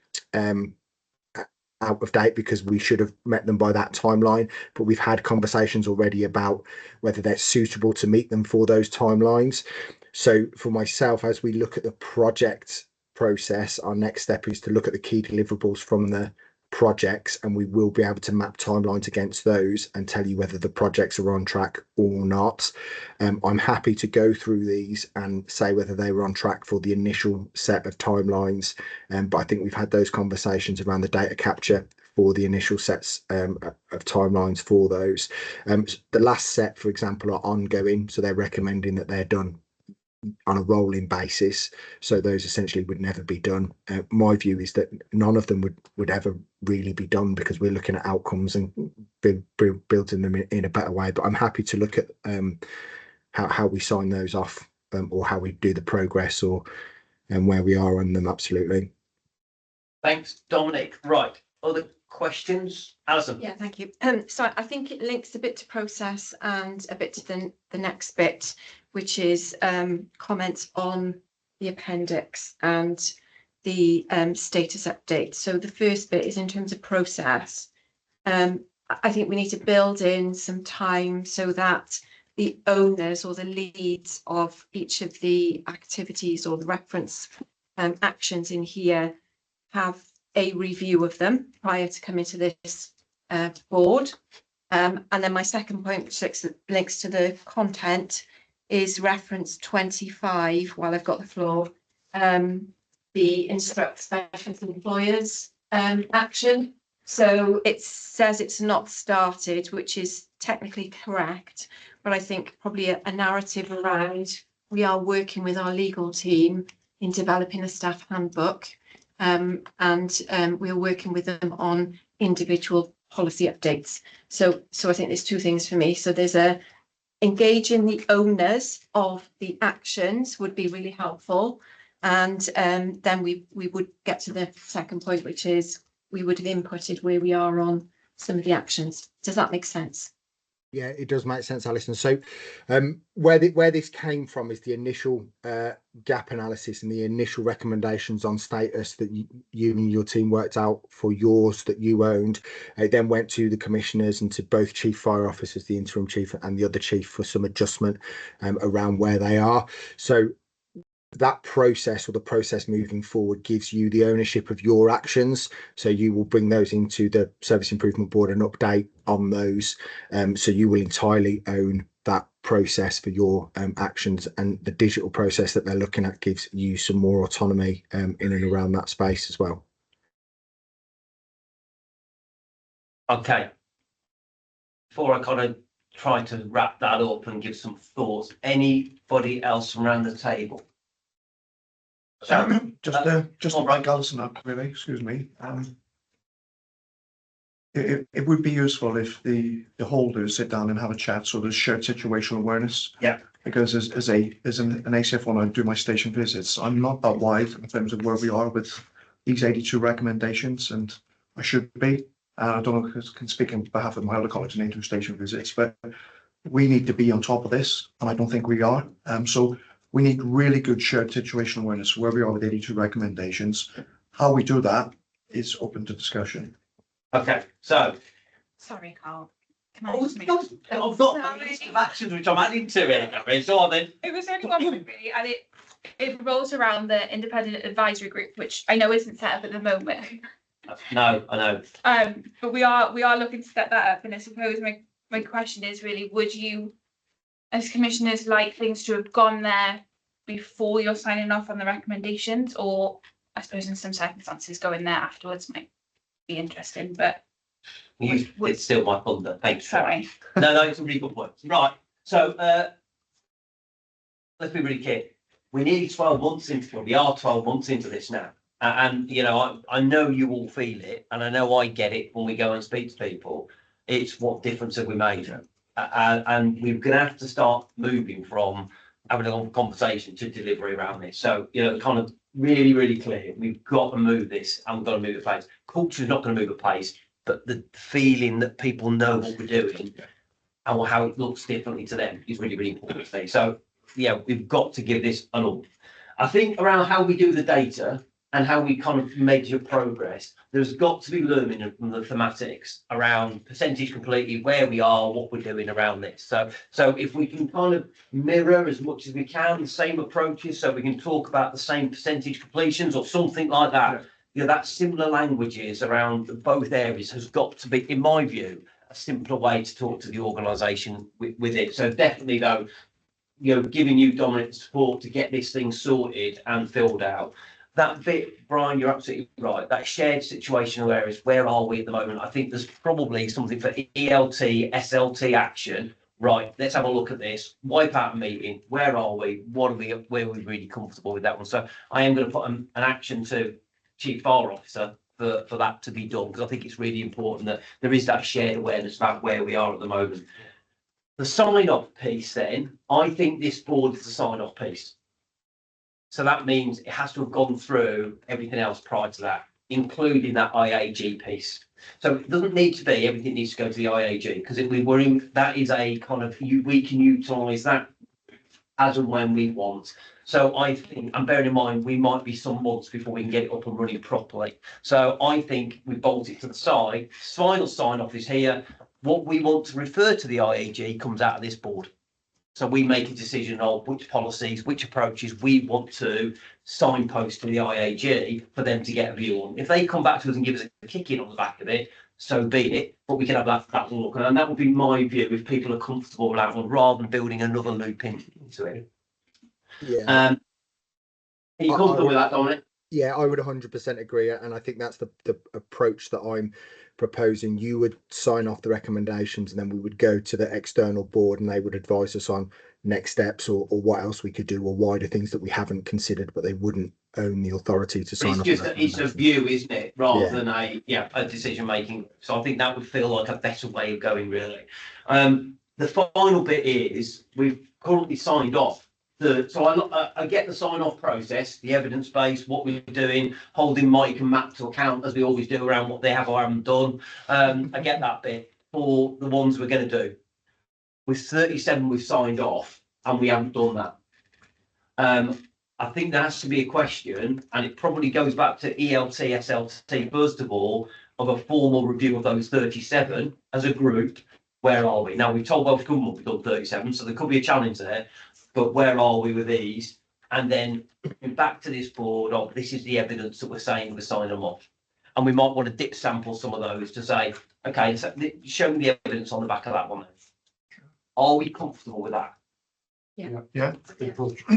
out of date because we should have met them by that timeline. But we've had conversations already about whether they're suitable to meet them for those timelines. So for myself, as we look at the project process, our next step is to look at the key deliverables from the projects, and we will be able to map timelines against those and tell you whether the projects are on track or not. I'm happy to go through these and say whether they were on track for the initial set of timelines, but I think we've had those conversations around the data capture for the initial sets of timelines for those. The last set, for example, are ongoing, so they're recommending that they're done on a rolling basis, so those essentially would never be done. My view is that none of them would ever really be done, because we're looking at outcomes and building them in a better way. But I'm happy to look at how we sign those off, or how we do the progress, or where we are on them. Absolutely. Thanks, Dominic. Right, other questions? Alison? Yeah, thank you. So I think it links a bit to process and a bit to the next bit, which is comments on the appendix and the status update. So the first bit is in terms of process. I think we need to build in some time so that the owners or the leads of each of the activities or the reference actions in here have a review of them prior to coming to this board. And then my second point, which links to the content, is reference 25, while I've got the floor, the instruct specialist employers action. So it says it's not started, which is technically correct, but I think probably a narrative around we are working with our legal team in developing a staff handbook, and we're working with them on individual policy updates. So I think there's two things for me. So there's engaging the owners of the actions would be really helpful. And then we would get to the second point, which is we would have inputted where we are on some of the actions. Does that make sense? Yeah, it does make sense, Alison. So where this came from is the initial gap analysis and the initial recommendations on status that you and your team worked out for yours that you owned. It then went to the commissioners and to both chief fire officers, the interim chief and the other chief, for some adjustment around where they are. So that process, or the process moving forward, gives you the ownership of your actions. So you will bring those into the Service Improvement Board and update on those. So you will entirely own that process for your actions, and the digital process that they're looking at gives you some more autonomy in and around that space as well. Okay. Before I kind of try to wrap that up and give some thoughts, anybody else from around the table? Just like Alison up, really, excuse me. It would be useful if the holders sit down and have a chat, so there's shared situational awareness. Yeah. Because as an ACF, when I do my station visits, I'm not that wide in terms of where we are with these 82 recommendations, and I should be. I don't know if I can speak on behalf of my other coordinator station visits, but we need to be on top of this, and I don't think we are. So we need really good shared situational awareness where we are with 82 recommendations. How we do that is open to discussion. Okay, so. Sorry, Carl. Can Oh, just make- I've got a list of actions which I'm adding to it. So then. It was only one point really, and it rolls around the independent advisory group, which I know isn't set up at the moment. No, I know. But we are looking to set that up, and I suppose my question is really, would you, as commissioners, like things to have gone there before you're signing off on the recommendations, or I suppose in some circumstances going there afterwards might be interesting, but. It's still my thunder. Thanks. Sorry. No, it's a really good point. Right. So let's be really clear. We're nearly 12 months into, well, we are 12 months into this now. And you know, I know you all feel it, and I know I get it when we go and speak to people. It's what difference have we made? And we're going to have to start moving from having a conversation to delivery around this. So, you know, kind of really, really clear. We've got to move this, and we've got to move at pace. Culture is not going to move at pace, but the feeling that people know what we're doing and how it looks differently to them is really, really important to me. So, yeah, we've got to give this an up. I think around how we do the data and how we kind of measure progress, there's got to be learning from the thematics around percentage completely, where we are, what we're doing around this. So if we can kind of mirror as much as we can the same approaches, so we can talk about the same percentage completions or something like that. Yeah. You know, that similar languages around both areas has got to be, in my view, a simpler way to talk to the organisation with it. So definitely though, you know, giving you, Dominic, support to get this thing sorted and filled out. That bit, Brian, you're absolutely right. That shared situational areas, where are we at the moment? I think there's probably something for ELT, SLT action. Right, let's have a look at this. Wipe out a meeting. Where are we? What are we? Where are we really comfortable with that one? So I am going to put an action to Chief Fire Officer for that to be done, because I think it's really important that there is that shared awareness about where we are at the moment. The sign-off piece then, I think this board is the sign-off piece. So that means it has to have gone through everything else prior to that. including that IAG piece. So it doesn't need to be, everything needs to go to the IAG, because if we were in, that is a kind of, we can utilise that as and when we want. So I think, and bearing in mind, we might be some months before we can get it up and running properly. So I think we bolt it to the side, final sign off is here. What we want to refer to the IAG comes out of this board. So we make a decision of which policies, which approaches we want to signpost to the IAG for them to get a view on. If they come back to us and give us a kick in on the back of it, so be it, but we can have that look. And that would be my view if people are comfortable with that one, rather than building another loop into it. Yeah. Are you comfortable with that, Dominic? Yeah, I would 100% agree, and I think that's the approach that I'm proposing. You would sign off the recommendations, and then we would go to the external board, and they would advise us on next steps or what else we could do, or wider things that we haven't considered, but they wouldn't own the authority to sign off. It's a view, isn't it, rather than a decision making. So I think that would feel like a better way of going, really. The final bit is we've currently signed off. So I get the sign-off process, the evidence base, what we're doing, holding Mike and Matt to account as we always do around what they have or haven't done. I get that bit for the ones we're going to do. With 37, we've signed off and we haven't done that. I think there has to be a question, and it probably goes back to ELT, SLT, first of all, of a formal review of those 37 as a group. Where are we? Now, we've told Welsh Government we've done 37, so there could be a challenge there. But where are we with these? And then back to this board of this is the evidence that we're saying we're signing them off. And we might want to dip sample some of those to say, okay, so show me the evidence on the back of that one. Are we comfortable with that? Yeah.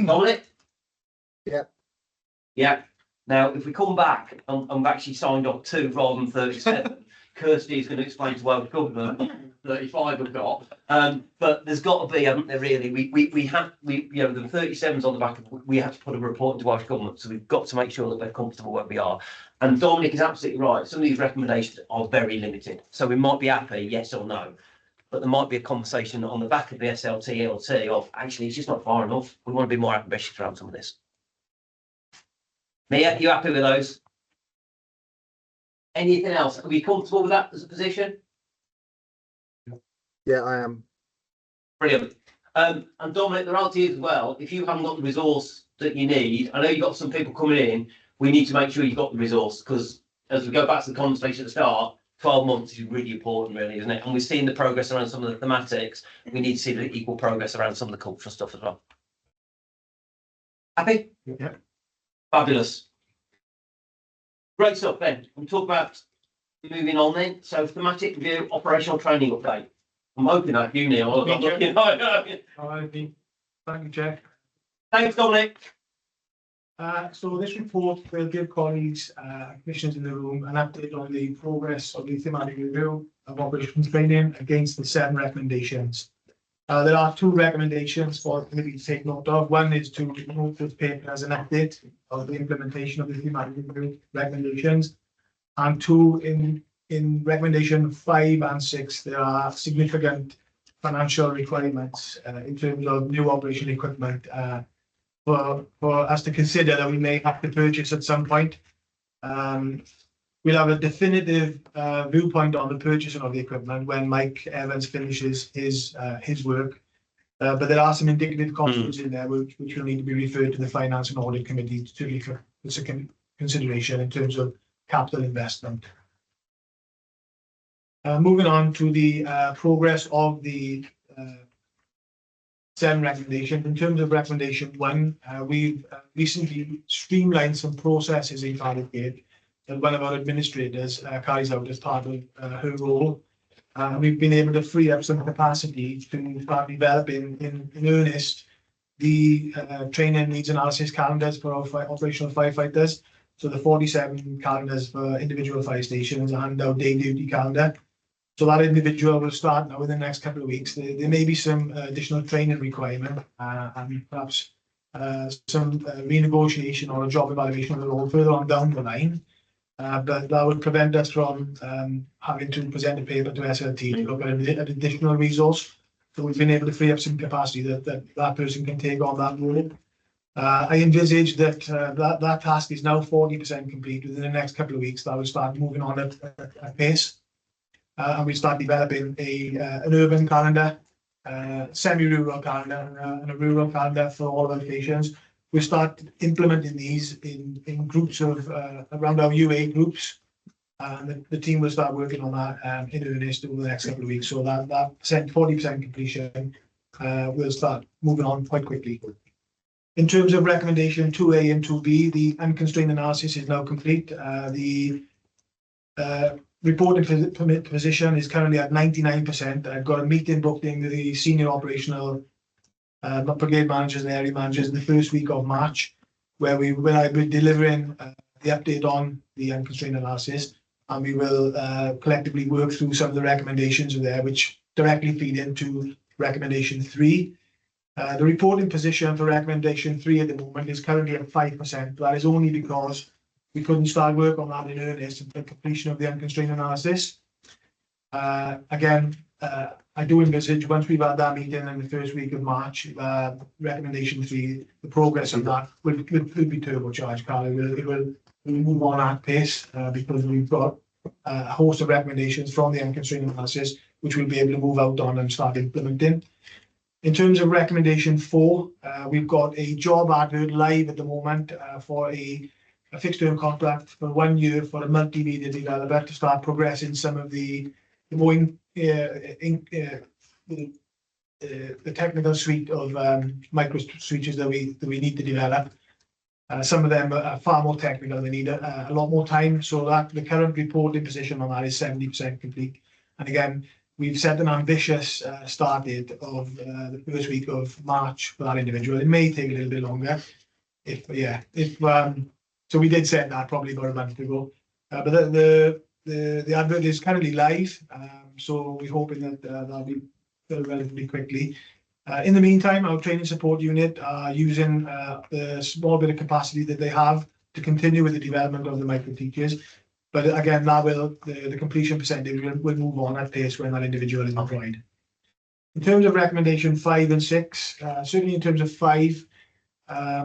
Dominic? Yeah. Yeah. Now, if we come back and we've actually signed off 2 rather than 37, Kirsty is going to explain to Welsh Government 35 we've got. But there's got to be, haven't there, really? We have the 37s on the back of, we have to put a report into Welsh Government, so we've got to make sure that we're comfortable where we are. And Dominic is absolutely right. Some of these recommendations are very limited. So we might be happy, yes or no. But there might be a conversation on the back of the SLT, ELT of actually it's just not far enough. We want to be more ambitious around some of this. Mia, you happy with those? Anything else? Are we comfortable with that as a position? Yeah, I am. Brilliant. And Dominic, the reality is as well, if you haven't got the resource that you need, I know you've got some people coming in, we need to make sure you've got the resource, because as we go back to the conversation at the start, 12 months is really important, really, isn't it? And we're seeing the progress around some of the thematics. We need to see the equal progress around some of the cultural stuff as well. Happy? Yeah. Fabulous. Great stuff, then. We'll talk about moving on then. So thematic review, operational training update. I'm hoping that you, Neil. Thank you, Chair. Thanks, Dominic. So this report will give colleagues, commissioners in the room an update on the progress of the thematic review of operations training against the 7 recommendations. There are 2 recommendations for the committee to take note of. One is to note this paper as an update of the implementation of the thematic review recommendations. And 2, in recommendation 5 and 6, there are significant financial requirements in terms of new operational equipment for us to consider that we may have to purchase at some point. We'll have a definitive viewpoint on the purchasing of the equipment when Mike Evans finishes his work. But there are some indicative costs in there which will need to be referred to the Finance and Audit Committee to take into consideration in terms of capital investment. Moving on to the progress of the 7 recommendations. In terms of recommendation 1, we've recently streamlined some processes in Cardiff that one of our administrators carries out as part of her role. We've been able to free up some capacity to start developing in earnest the training needs analysis calendars for our operational firefighters. So the 47 calendars for individual fire stations and our day duty calendar. So that individual will start now in the next couple of weeks. There may be some additional training requirement and perhaps some renegotiation or a job evaluation of the role further on down the line. But that would prevent us from having to present a paper to SLT to look at an additional resource. So we've been able to free up some capacity that person can take on that role. I envisage that that task is now 40% complete. Within the next couple of weeks, that will start moving on at pace. And we start developing an urban calendar, semi-rural calendar, and a rural calendar for all of our locations. We start implementing these in groups of around our UA groups. And the team will start working on that in earnest over the next couple of weeks. So that 40% completion will start moving on quite quickly. In terms of recommendation 2A and 2B, the unconstrained analysis is now complete. The reporting position is currently at 99%. I've got a meeting booked in with the senior operational brigade managers and area managers in the first week of March, where I'll be delivering the update on the unconstrained analysis, and we will collectively work through some of the recommendations there, which directly feed into recommendation 3. The reporting position for recommendation 3 at the moment is currently at 5%. That is only because we couldn't start work on that in earnest until completion of the unconstrained analysis. Again, I do envisage once we've had that meeting in the first week of March, recommendation 3, the progress of that will be turbocharged, Carl. It will move on at pace because we've got a host of recommendations from the unconstrained analysis, which we'll be able to move out on and start implementing. In terms of recommendation 4, we've got a job advert live at the moment for a fixed term contract for 1 year for a multimedia developer to start progressing some of the technical suite of micro switches that we need to develop. Some of them are far more technical. They need a lot more time. So that the current reporting position on that is 70% complete. And again, we've set an ambitious start date of the first week of March for that individual. It may take a little bit longer. So we did set that probably about a month ago. But the advert is currently live. So we're hoping that that'll be filled relatively quickly. In the meantime, our training support unit are using the small bit of capacity that they have to continue with the development of the micro teachers. But again, that will the completion percentage will move on at pace when that individual is employed. In terms of recommendation 5 and 6, certainly in terms of 5,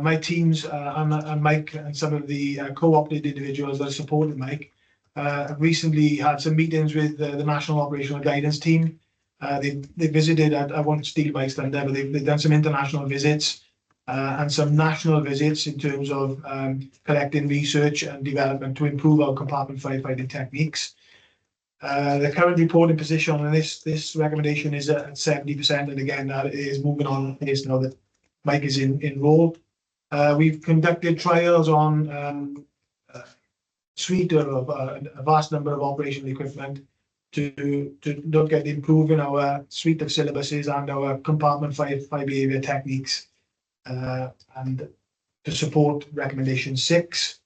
my teams and Mike and some of the co-opted individuals that supported Mike have recently had some meetings with the National Operational Guidance Team. They visited, I won't steal Mike's thunder, but they've done some international visits and some national visits in terms of collecting research and development to improve our compartment firefighting techniques. The current reporting position on this recommendation is at 70%, and again, that is moving on pace now that Mike is in role. We've conducted trials on suite of a vast number of operational equipment to look at improving our suite of syllabuses and our compartment fire behavior techniques, and to support recommendation 6.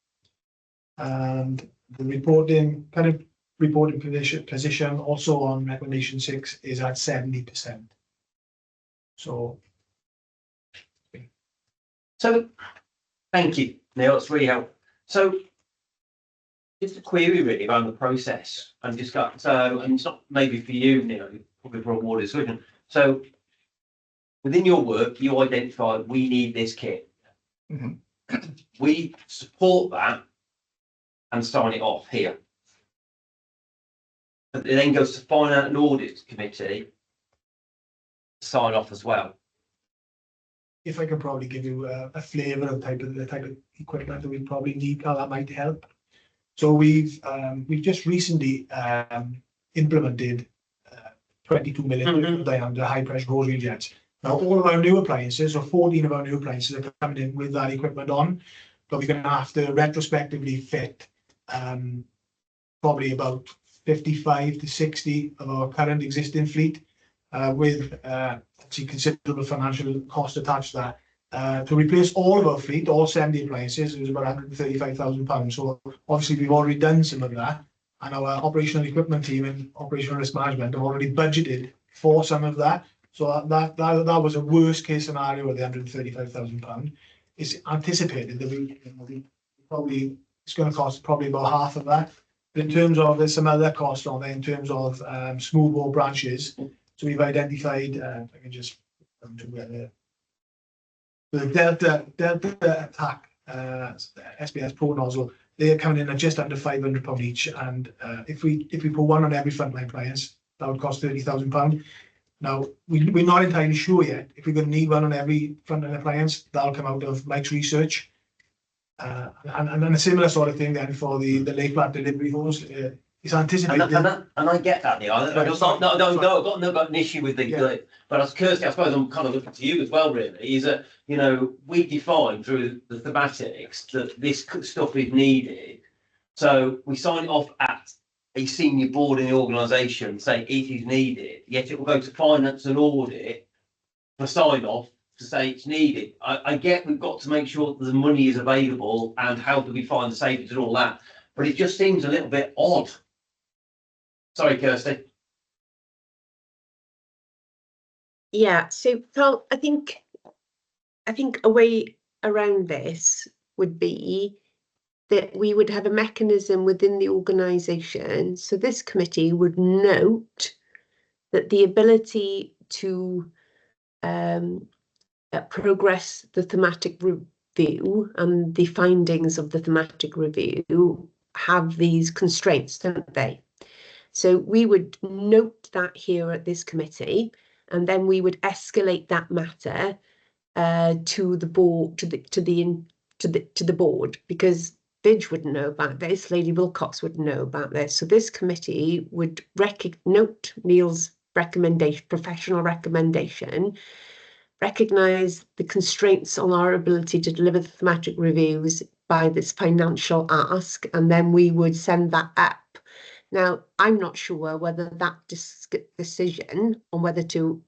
And the current reporting position also on recommendation 6 is at 70%. So thank you, Neil. That's really helpful. So just a query really around the process, and just got and it's not maybe for you, Neil, probably for a more decision. So within your work, you identify we need this kit. Mm-hmm. We support that and sign it off here. But it then goes to Finance and Audit Committee to sign off as well. if I could probably give you a flavour of the type of equipment that we probably need, how that might help. So we've just recently implemented 22 millimeter diameter high pressure hose reel jets. Now all of our new appliances, or 14 of our new appliances, are coming in with that equipment on, but we're going to have to retrospectively fit probably about 55 to 60 of our current existing fleet with considerable financial cost attached to that. To replace all of our fleet, all 70 appliances, it was about £135,000. So obviously we've already done some of that, and our operational equipment team and operational risk management have already budgeted for some of that. So that was a worst case scenario with the £135,000. It's anticipated that we probably, it's going to cost probably about half of that. But in terms of, there's some other costs on there in terms of smoothbore branches. So we've identified, I can just come to where The Delta Attack SBS Pro nozzle, they're coming in at just under £500 each, and if we put one on every frontline appliance, that would cost £30,000. Now, we're not entirely sure yet if we're going to need one on every frontline appliance. That'll come out of Mike's research. And then a similar sort of thing then for the lay flat delivery hose. It's anticipated. And I get that, Neil. I've got an issue with the, but as Kirsty, I suppose I'm kind of looking to you as well, really, is that, you know, we define through the thematics that this stuff is needed. So we sign it off at a senior board in the organisation, say it is needed, yet it will go to finance and audit for sign off to say it's needed. I get we've got to make sure that the money is available and how do we find the savings and all that, but it just seems a little bit odd. Sorry, Kirsty. Yeah, so Carl, I think a way around this would be that we would have a mechanism within the organisation. So this committee would note that the ability to progress the thematic review and the findings of the thematic review have these constraints, don't they? So we would note that here at this committee, and then we would escalate that matter to the board, to the board, because Vidge wouldn't know about this, Lady Wilcox wouldn't know about this. So this committee would note Neil's recommendation, professional recommendation, recognise the constraints on our ability to deliver the thematic reviews by this financial ask, and then we would send that up. Now, I'm not sure whether that decision on whether to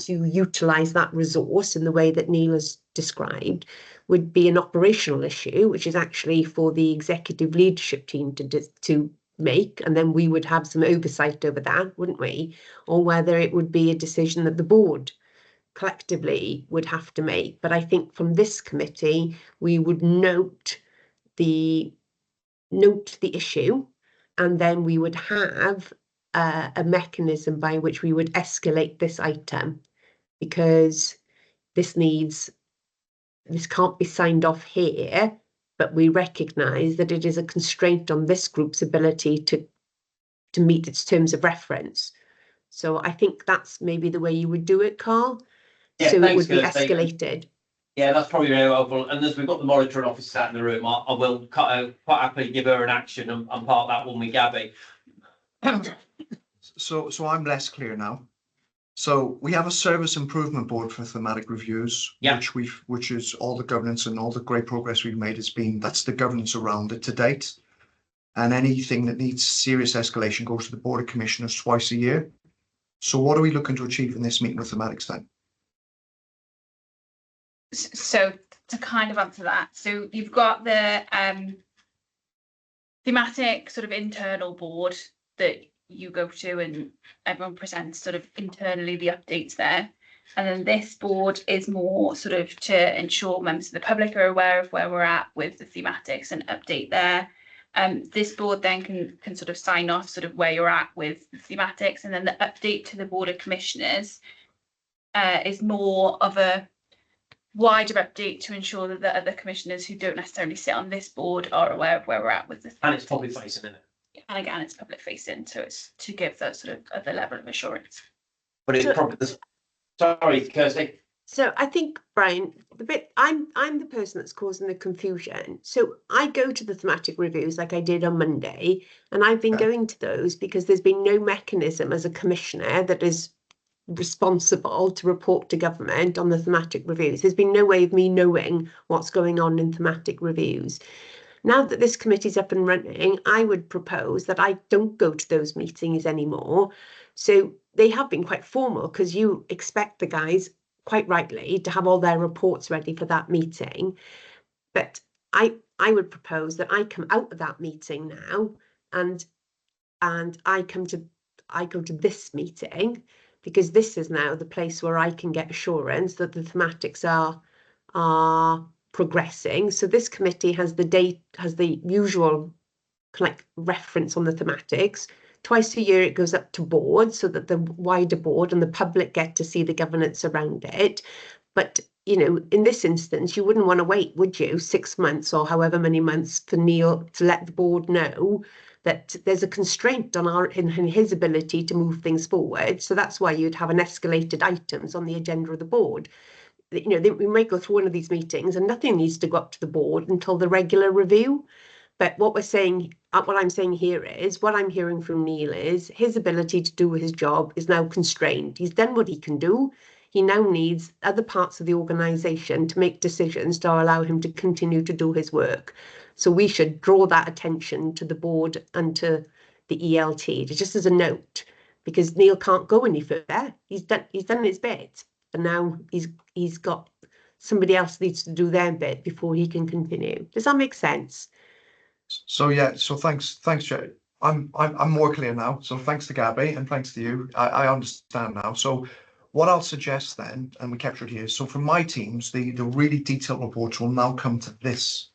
utilise that resource in the way that Neil has described would be an operational issue, which is actually for the executive leadership team to make, and then we would have some oversight over that, wouldn't we? Or whether it would be a decision that the board collectively would have to make. But I think from this committee, we would note the issue, and then we would have a mechanism by which we would escalate this item, because this can't be signed off here, but we recognise that it is a constraint on this group's ability to meet its terms of reference. So I think that's maybe the way you would do it, Carl. Yeah, so thanks, it would be Kirsty. escalated. Yeah, that's probably very helpful. And as we've got the monitoring officer sat in the room, I will quite happily give her an action and part that one with Gabby. So I'm less clear now. So we have a service improvement board for thematic reviews, Yeah. which is all the governance and all the great progress we've made that's the governance around it to date. And anything that needs serious escalation goes to the Board of Commissioners twice a year. So what are we looking to achieve in this meeting with thematics then? So to kind of answer that, so you've got the thematic sort of internal board that you go to and everyone presents sort of internally the updates there. And then this board is more sort of to ensure members of the public are aware of where we're at with the thematics and update there. This board then can sort of sign off sort of where you're at with the thematics, and then the update to the Board of Commissioners is more of a wider update to ensure that the other commissioners who don't necessarily sit on this board are aware of where we're at with this. And it's public facing, isn't it? And again, it's public facing, so it's to give that sort of other level of assurance. But it's probably sorry, Kirsty. So I think, Brian, I'm the person that's causing the confusion. So I go to the thematic reviews like I did on Monday, and I've been going to those because there's been no mechanism as a commissioner that is responsible to report to government on the thematic reviews. There's been no way of me knowing what's going on in thematic reviews. Now that this committee's up and running, I would propose that I don't go to those meetings anymore. So they have been quite formal because you expect the guys, quite rightly, to have all their reports ready for that meeting. But I would propose that I come out of that meeting now and I go to this meeting, because this is now the place where I can get assurance that the thematics are progressing. So this committee has the usual reference on the thematics. Twice a year it goes up to board so that the wider board and the public get to see the governance around it. But you know, in this instance, you wouldn't want to wait, would you, 6 months or however many months for Neil to let the board know that there's a constraint on in his ability to move things forward. So that's why you'd have an escalated items on the agenda of the board. You know, we might go through one of these meetings and nothing needs to go up to the board until the regular review. But what I'm saying here is, what I'm hearing from Neil is his ability to do his job is now constrained. He's done what he can do. He now needs other parts of the organisation to make decisions to allow him to continue to do his work. So we should draw that attention to the board and to the ELT, just as a note, because Neil can't go any further. He's done his bit, and now he's got somebody else needs to do their bit before he can continue. Does that make sense? So yeah, so thanks, Joe. I'm more clear now. So thanks to Gabby and thanks to you. I understand now. So what I'll suggest then, and we capture it here. So for my teams, the really detailed reports will now come to this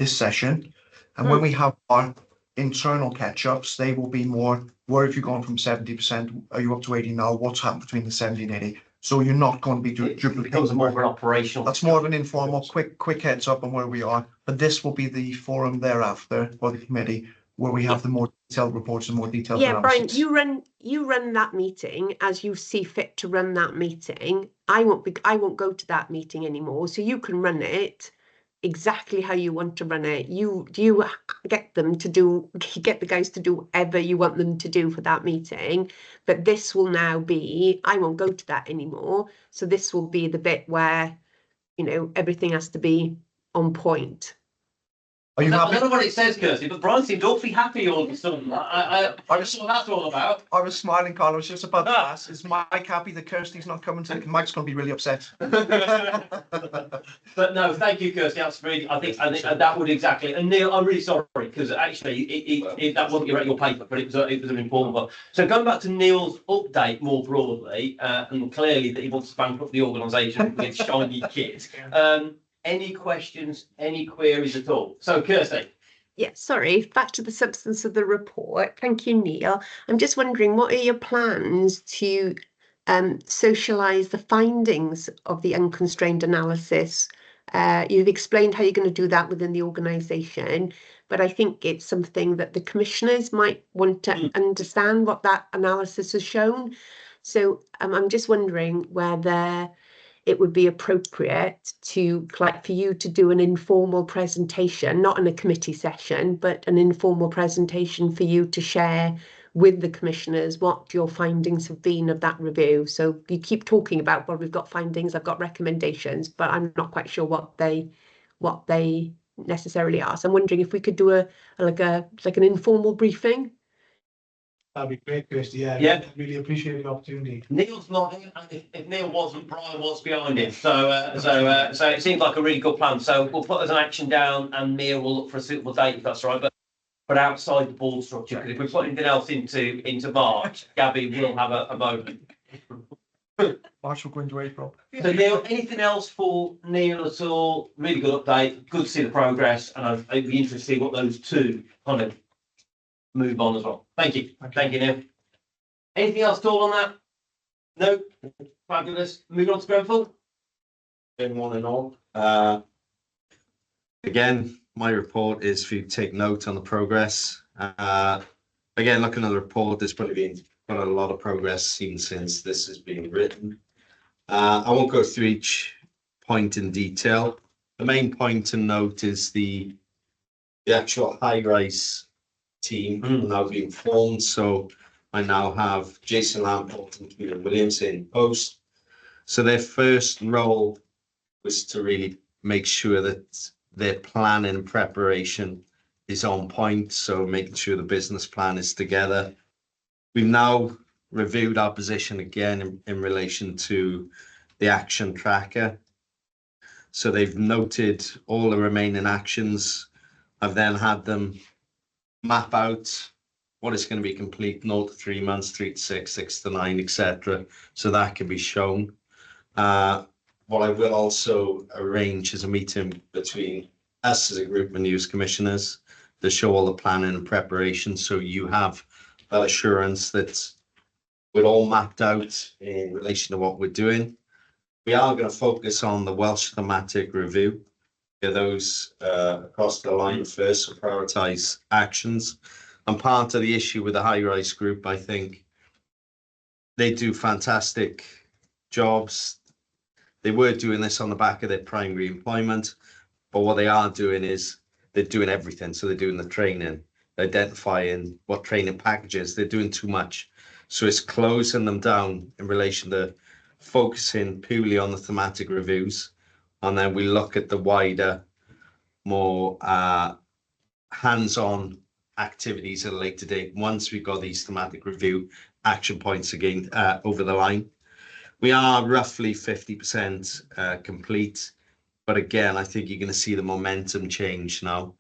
session, and when we have our internal catch-ups, they will be more. Where have you gone from 70%? Are you up to 80 now? What's happened between the 70 and 80? So you're not going to be duplicating. Becomes more of an operational. That's more of an informal, quick heads up on where we are. But this will be the forum thereafter, or the committee, where we have the more detailed reports and more detailed analysis. Brian, you run that meeting as you see fit to run that meeting. I won't go to that meeting anymore. So you can run it exactly how you want to run it. You get the guys to do whatever you want them to do for that meeting. But this will now be, I won't go to that anymore. So this will be the bit where, you know, everything has to be on point. Are you I happy? don't know what it says, Kirsty, but Brian seemed awfully happy all of a sudden. I just what that's all about. I was smiling, Carl. I was just about to ask, is Mike happy that Kirsty's not coming to? Mike's going to be really upset. But no, thank you, Kirsty. That's really, I think that would exactly. And Neil, I'm really sorry because actually that wasn't your paper, but it was an important one. So going back to Neil's update more broadly, and clearly that he wants to bankrupt the organisation with shiny kit. Any questions, any queries at all? So, Kirsty. Yeah, sorry, back to the substance of the report. Thank you, Neil. I'm just wondering, what are your plans to socialise the findings of the unconstrained analysis? You've explained how you're going to do that within the organisation, but I think it's something that the commissioners might want to understand what that analysis has shown. So I'm just wondering whether it would be appropriate to, like, for you to do an informal presentation, not in a committee session, but an informal presentation for you to share with the commissioners what your findings have been of that review. So you keep talking about, well, we've got findings, I've got recommendations, but I'm not quite sure what they necessarily are. So I'm wondering if we could do an informal briefing. That'd be great, Kirsty. Yeah. Really appreciate the opportunity. Neil's not here, and if Neil wasn't, Brian was behind him. So it seems like a really good plan. So we'll put as an action down, and Neil will look for a suitable date if that's right. But outside the board structure, because if we put anything else into March, Gabby will have a moment. March will go into April. So Neil, anything else for Neil at all? Really good update. Good to see the progress, and I'd be interested to see what those two kind of move on as well. Thank you. Thank you, Neil. Anything else at all on that? No? Fabulous. Moving on to Grenfell. Good morning all. Again, my report is for you to take note on the progress. Again, looking at the report, there's probably been quite a lot of progress seen since this has been written. I won't go through each point in detail. The main point to note is the actual high-rise team now being formed. So I now have Jason Lamport and Kieran Williams in post. So their first role was to really make sure that their planning and preparation is on point. So making sure the business plan is together. We've now reviewed our position again in relation to the action tracker. So they've noted all the remaining actions. I've then had them map out what is going to be complete, 0 to 3 months, 3 to 6, 6 to 9, etc. So that can be shown. What I will also arrange is a meeting between us as a group and news commissioners to show all the planning and preparation. So you have that assurance that we're all mapped out in relation to what we're doing. We are going to focus on the Welsh thematic review. Get those across the line first, so prioritise actions. And part of the issue with the High Rise Group, I think they do fantastic jobs. They were doing this on the back of their primary employment, but what they are doing is they're doing everything. So they're doing the training, identifying what training packages, they're doing too much. So it's closing them down in relation to focusing purely on the thematic reviews. And then we look at the wider, more hands-on activities at a later date once we've got these thematic review action points again over the line. We are roughly 50% complete, but again, I think you're going to see the momentum change now.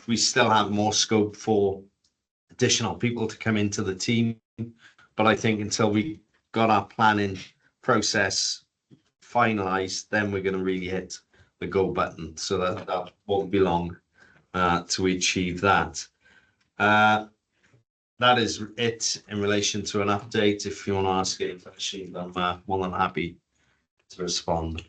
We still have more scope for additional people to come into the team, but I think until we got our planning process finalized, then we're going to really hit the go button. So that won't be long to achieve that. That is it in relation to an update. If you want to ask any questions, I'm more than happy to respond.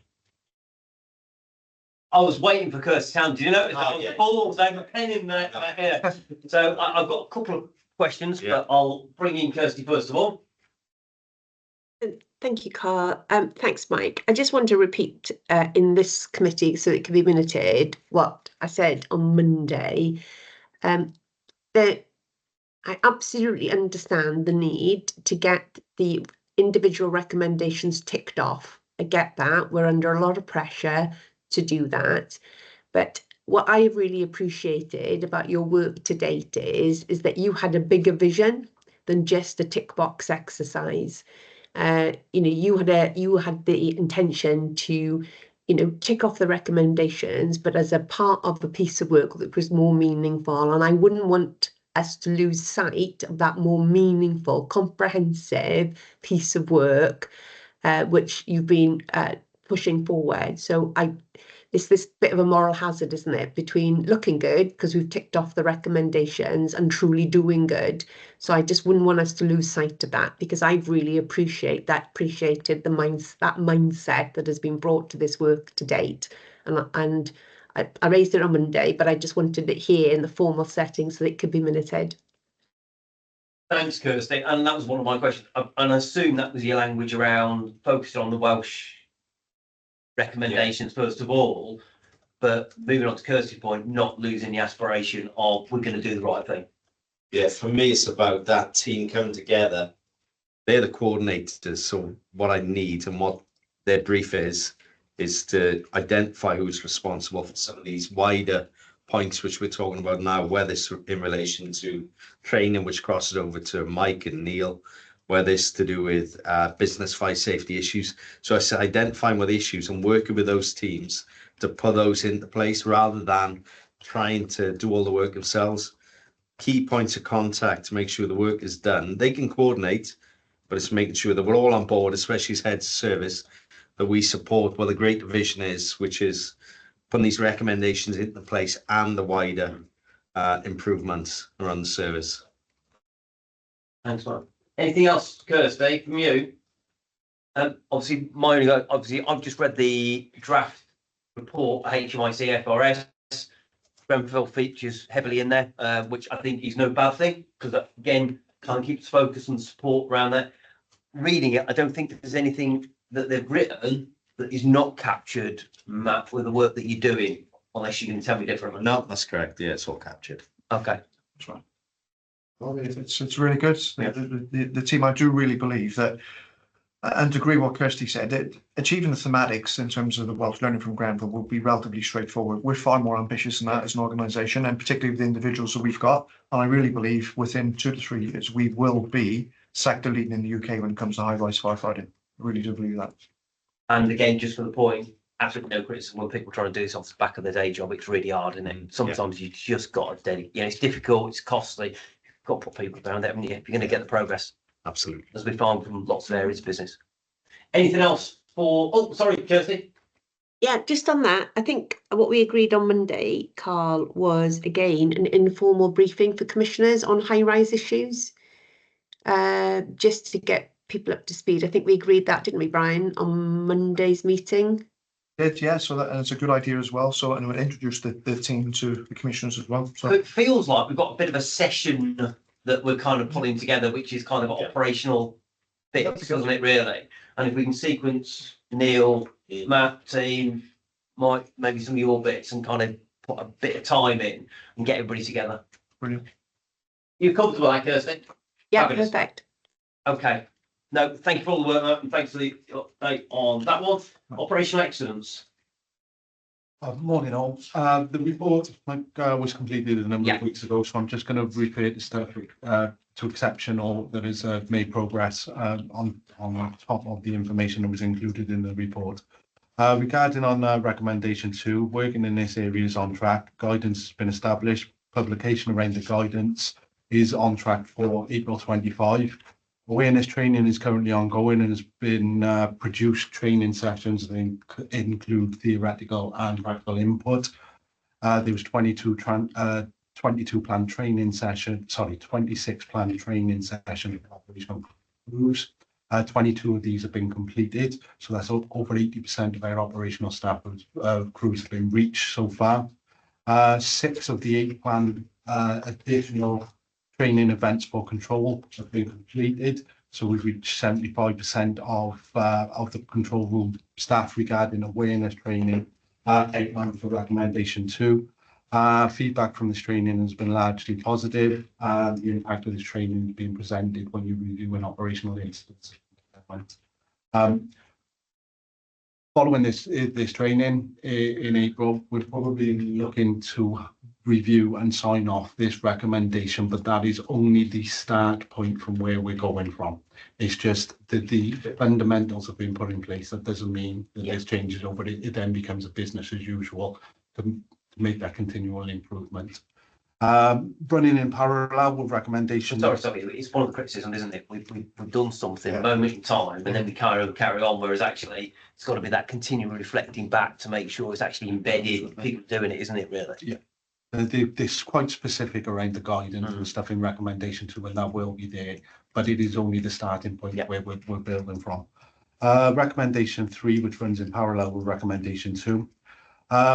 I was waiting for Kirsty Town. Do you know? Oh, yeah. I have a pen in there. Here. So I've got a couple of questions, Yeah. but I'll bring in Kirsty first of all. Thank you, Carl. Thanks, Mike. I just want to repeat in this committee so it can be minuted what I said on Monday. That I absolutely understand the need to get the individual recommendations ticked off. I get that. We're under a lot of pressure to do that. But what I really appreciated about your work to date is that you had a bigger vision than just a tick box exercise. You had the intention to, tick off the recommendations, but as a part of a piece of work that was more meaningful. And I wouldn't want us to lose sight of that more meaningful, comprehensive piece of work, which you've been pushing forward. So it's this bit of a moral hazard, isn't it, between looking good because we've ticked off the recommendations and truly doing good. So I just wouldn't want us to lose sight of that, because I've really appreciated that mindset that has been brought to this work to date. And I raised it on Monday, but I just wanted it here in the formal setting so that it could be minuted. Thanks, Kirsty. And that was one of my questions. And I assume that was your language around focusing on the Welsh recommendations first of all, but moving on to Kirsty's point, not losing the aspiration of we're going to do the right thing. Yeah, for me, it's about that team coming together. They're the coordinators. So what I need and what their brief is to identify who's responsible for some of these wider points which we're talking about now, whether it's in relation to training, which crosses over to Mike and Neil, whether it's to do with business fire safety issues. So I said identifying what the issues and working with those teams to put those into place rather than trying to do all the work themselves. Key points of contact to make sure the work is done. They can coordinate, but it's making sure that we're all on board, especially as heads of service, that we support what the great vision is, which is putting these recommendations into place and the wider improvements around the service. Thanks, Mark. Anything else, Kirsty, from you? Obviously, I've just read the draft report, HMIC FRS. Grenfell features heavily in there, which I think is no bad thing, because that, again, kind of keeps focus and support around that. Reading it, I don't think there's anything that they've written that is not captured, Matt, with the work that you're doing, unless you can tell me differently. No, that's correct. Yeah, it's all captured. Okay. That's right. Well, it's really good. Yeah. The team, I do really believe that, and to agree with what Kirsty said, that achieving the thematics in terms of the Welsh learning from Grenfell will be relatively straightforward. We're far more ambitious than that as an organisation, and particularly with the individuals that we've got. And I really believe within 2 to 3 years, we will be sector leading in the UK when it comes to high-rise firefighting. I really do believe that. And again, just for the point, absolutely no criticism when people try to do this off the back of their day job. It's really hard, isn't it? Sometimes you just got to dedicate. It's difficult, it's costly. You've got to put people around it, haven't you? If you're going to get the progress. Absolutely. As we find from lots of areas of business. Anything else for? Oh, sorry, Kirsty. Yeah, just on that, I think what we agreed on Monday, Carl, was again an informal briefing for commissioners on high-rise issues, just to get people up to speed. I think we agreed that, didn't we, Brian, on Monday's meeting? Yeah, so that's a good idea as well. So, and we'll introduce the team to the commissioners as well. So So, it feels like we've got a bit of a session that we're kind of pulling together, which is kind of operational bits, doesn't it, really? And if we can sequence Neil, Matt, team, Mike, maybe some of your bits and kind of put a bit of time in and get everybody together. brilliant. You comfortable with that, Kirsty? Yeah, Fabulous. perfect. Okay. No, thank you for all the work, Matt, and thanks for the update on that one. Operational excellence. Morning all. The report was completed a number of weeks ago, so I'm just going to refer to stuff to exception or that has made progress on top of the information that was included in the report. Regarding on recommendation 2, working in this area is on track. Guidance has been established. Publication around the guidance is on track for April 25. Awareness training is currently ongoing and has been produced training sessions that include theoretical and practical input. There was 26 planned training sessions for operational crews. 22 of these have been completed, so that's over 80% of our operational staff crews have been reached so far. 6 of the 8 planned additional training events for control have been completed, so we've reached 75% of the control room staff regarding awareness training outlined for recommendation 2. Feedback from this training has been largely positive. The impact of this training is being presented when you review an operational instance. Following this training in April, we're probably looking to review and sign off this recommendation, but that is only the start point from where we're going from. It's just that the fundamentals have been put in place. That doesn't mean that there's changes over it. It then becomes a business as usual to make that continual improvement. Running in parallel with recommendations. Sorry, it's one of the criticisms, isn't it? We've done something a moment in time, and then we carry on. Whereas actually, it's got to be that continual reflecting back to make sure it's actually embedded. People doing it, isn't it? Really? Yeah. This quite specific around the guidance and stuff in recommendation 2, and that will be there, but it is only the starting point where we're building from. Recommendation 3, which runs in parallel with recommendation 2.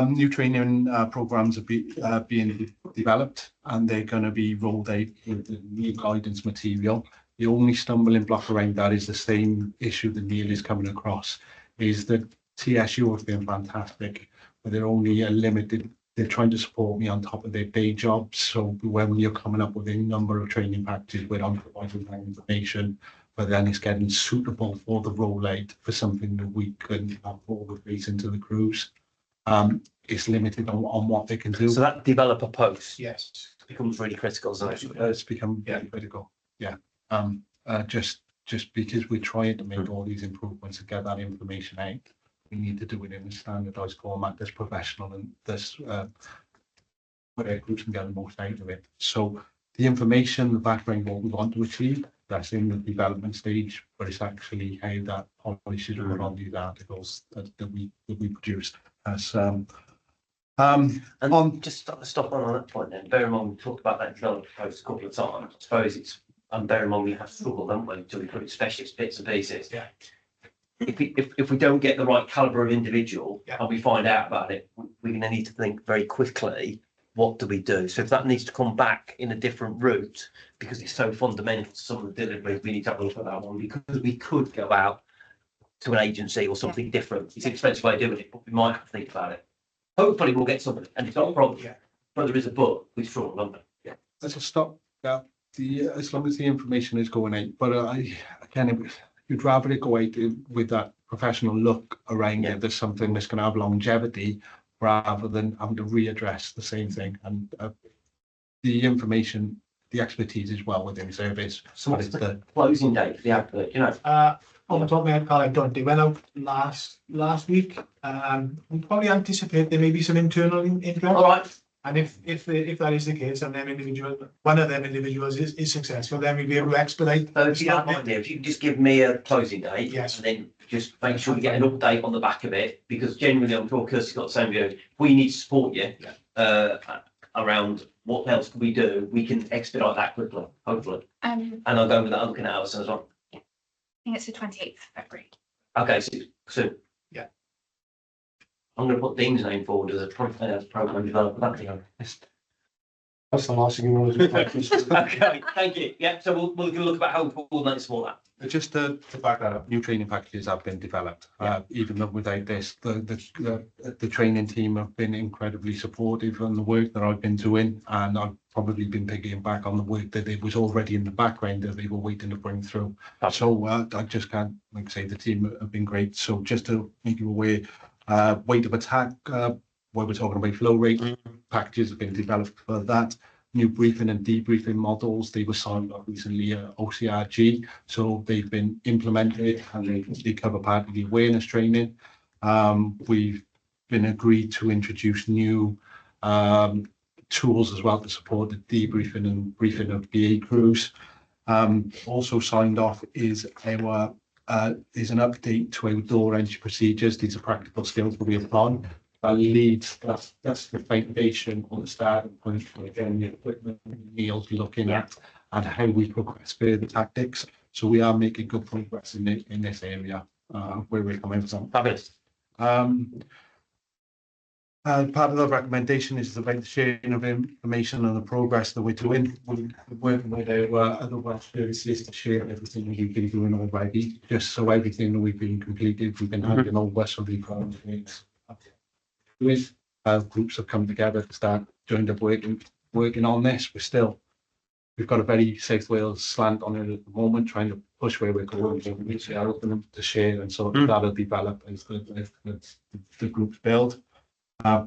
New training programs are being developed, and they're going to be rolled out with the new guidance material. The only stumbling block around that is the same issue that Neil is coming across, is that TSU have been fantastic, but they're only a limited. They're trying to support me on top of their day jobs. So when you're coming up with a number of training packages where I'm providing that information, but then it's getting suitable for the rollout for something that we can have forward facing to the crews. It's limited on what they can do. So that developer post, Yes. becomes really critical, isn't it? It's become very critical. Yeah. Just because we're trying to make all these improvements and get that information out, we need to do it in a standardized format that's professional and that's where our groups can get the most out of it. So the information, the background, what we want to achieve, that's in the development stage, but it's actually how that polishes put on these articles that we produce. As And just stop on that point then. Bear in mind, we talked about that developer post a couple of times. I suppose it's, and bear in mind, we have struggled, haven't we, to recruit specialist bits and pieces. Yeah. If we don't get the right caliber of individual and we find out about it, we're going to need to think very quickly, what do we do? So if that needs to come back in a different route, because it's so fundamental to some of the delivery, we need to have a look at that one, because we could go out to an agency or something different. It's an expensive way of doing it, but we might have to think about it. Hopefully we'll get somebody, and it's not a problem. But there is a but, we struggle, don't we? Yeah, let's stop. Yeah, as long as the information is going out, but you'd rather it go out with that professional look around it. There's something that's going to have longevity, rather than having to readdress the same thing. And the information, the expertise is well within service. So what's the closing date for the advert? You know, on the top of my head, Carl, I don't. They went out last week. We probably anticipate there may be some internal interest. all right. And if that is the case, and one of them individuals is successful, then we'll be able to expedite. So if you don't mind, if you can just give me a closing date, Yes. and then just make sure we get an update on the back of it, because genuinely, I'm sure Kirsty's got the same view. We need to support you around what else can we do. We can expedite that quickly, hopefully. And I'll go with that. I'm looking at Alison as well. think it's the 28th of February. Okay, so. Yeah. I'm gonna put Dean's name forward as a program developer, that thing. That's the last thing you want to do. Okay, thank you. Yeah, so we'll look about how to coordinate support that. Just to back that up, new training packages have been developed. Even without this, the training team have been incredibly supportive on the work that I've been doing, and I've probably been picking back on the work that it was already in the background that they were waiting to bring through. So I just can't, like I say, the team have been great. So just to make you aware, weight of attack, where we're talking about flow rate, packages have been developed for that. New briefing and debriefing models, they were signed off recently at OCRG, so they've been implemented and they cover part of the awareness training. We've been agreed to introduce new tools as well to support the debriefing and briefing of BA crews. Also signed off is an update to our door entry procedures. These are practical skills that we apply. Leads, that's the foundation on the starting point for again the equipment Neil's looking at and how we progress further tactics. So we are making good progress in this area where we're coming from. Fabulous. Part of the recommendation is about the sharing of information and the progress that we're doing. We're working with our other Welsh services to share everything that we've been doing already, just so everything that we've been completed, we've been having all West of the projects. With groups have come together to start joined up working on this. We've got a very South Wales slant on it at the moment, trying to push where we're going. So we are open to share, and so that'll develop as the groups build.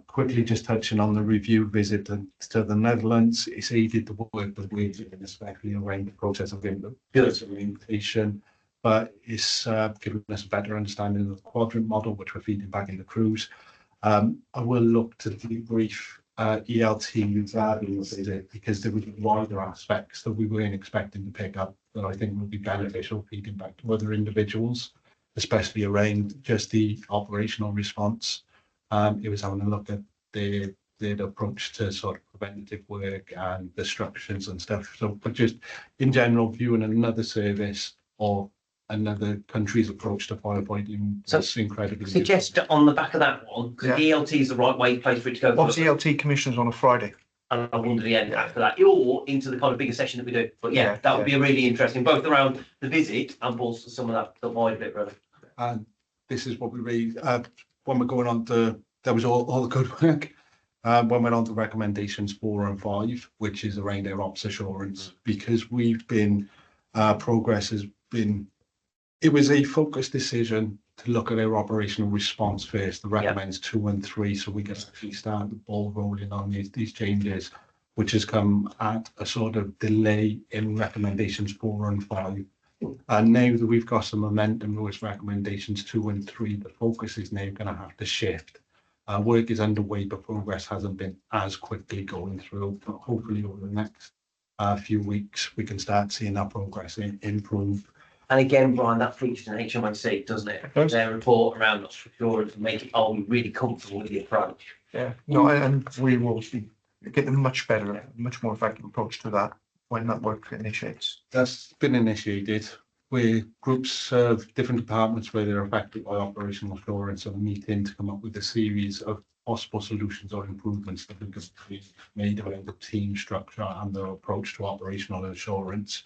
Quickly just touching on the review visit to the Netherlands, it's aided the work that we're doing, especially around the process of implementation, but it's given us a better understanding of the quadrant model, which we're feeding back into crews. I will look to debrief ELT with that because there was wider aspects that we weren't expecting to pick up that I think will be beneficial feeding back to other individuals, especially around just the operational response. It was having a look at their approach to sort of preventative work and the structures and stuff. So, but just in general, viewing another service or another country's approach to firefighting, so it's incredibly suggest on the back of that one, because ELT is the right place for it to go. Obviously, ELT commissions on a Friday. And I wonder the end after that, or into the kind of bigger session that we do. But yeah, that would be a really interesting, both around the visit and also some of that wider bit, really. And this is what we read when we're going on to. That was all the good work. When we're on to recommendations 4 and 5, which is around our ops assurance, because we've been progress has been. It was a focused decision to look at our operational response first, the recommends 2 and 3, so we can actually start the ball rolling on these changes, which has come at a sort of delay in recommendations 4 and 5. And now that we've got some momentum with recommendations 2 and 3, the focus is now going to have to shift. Work is underway, but progress hasn't been as quickly going through. But hopefully over the next few weeks, we can start seeing that progress improve. And again, Brian, that features in HMIC, doesn't it? Their report around not sure to make it all really comfortable with the approach. Yeah, no, and we will get a much better, much more effective approach to that when that work initiates. That's been initiated where groups of different departments where they're affected by operational assurance are meeting to come up with a series of possible solutions or improvements that we could be made around the team structure and their approach to operational assurance.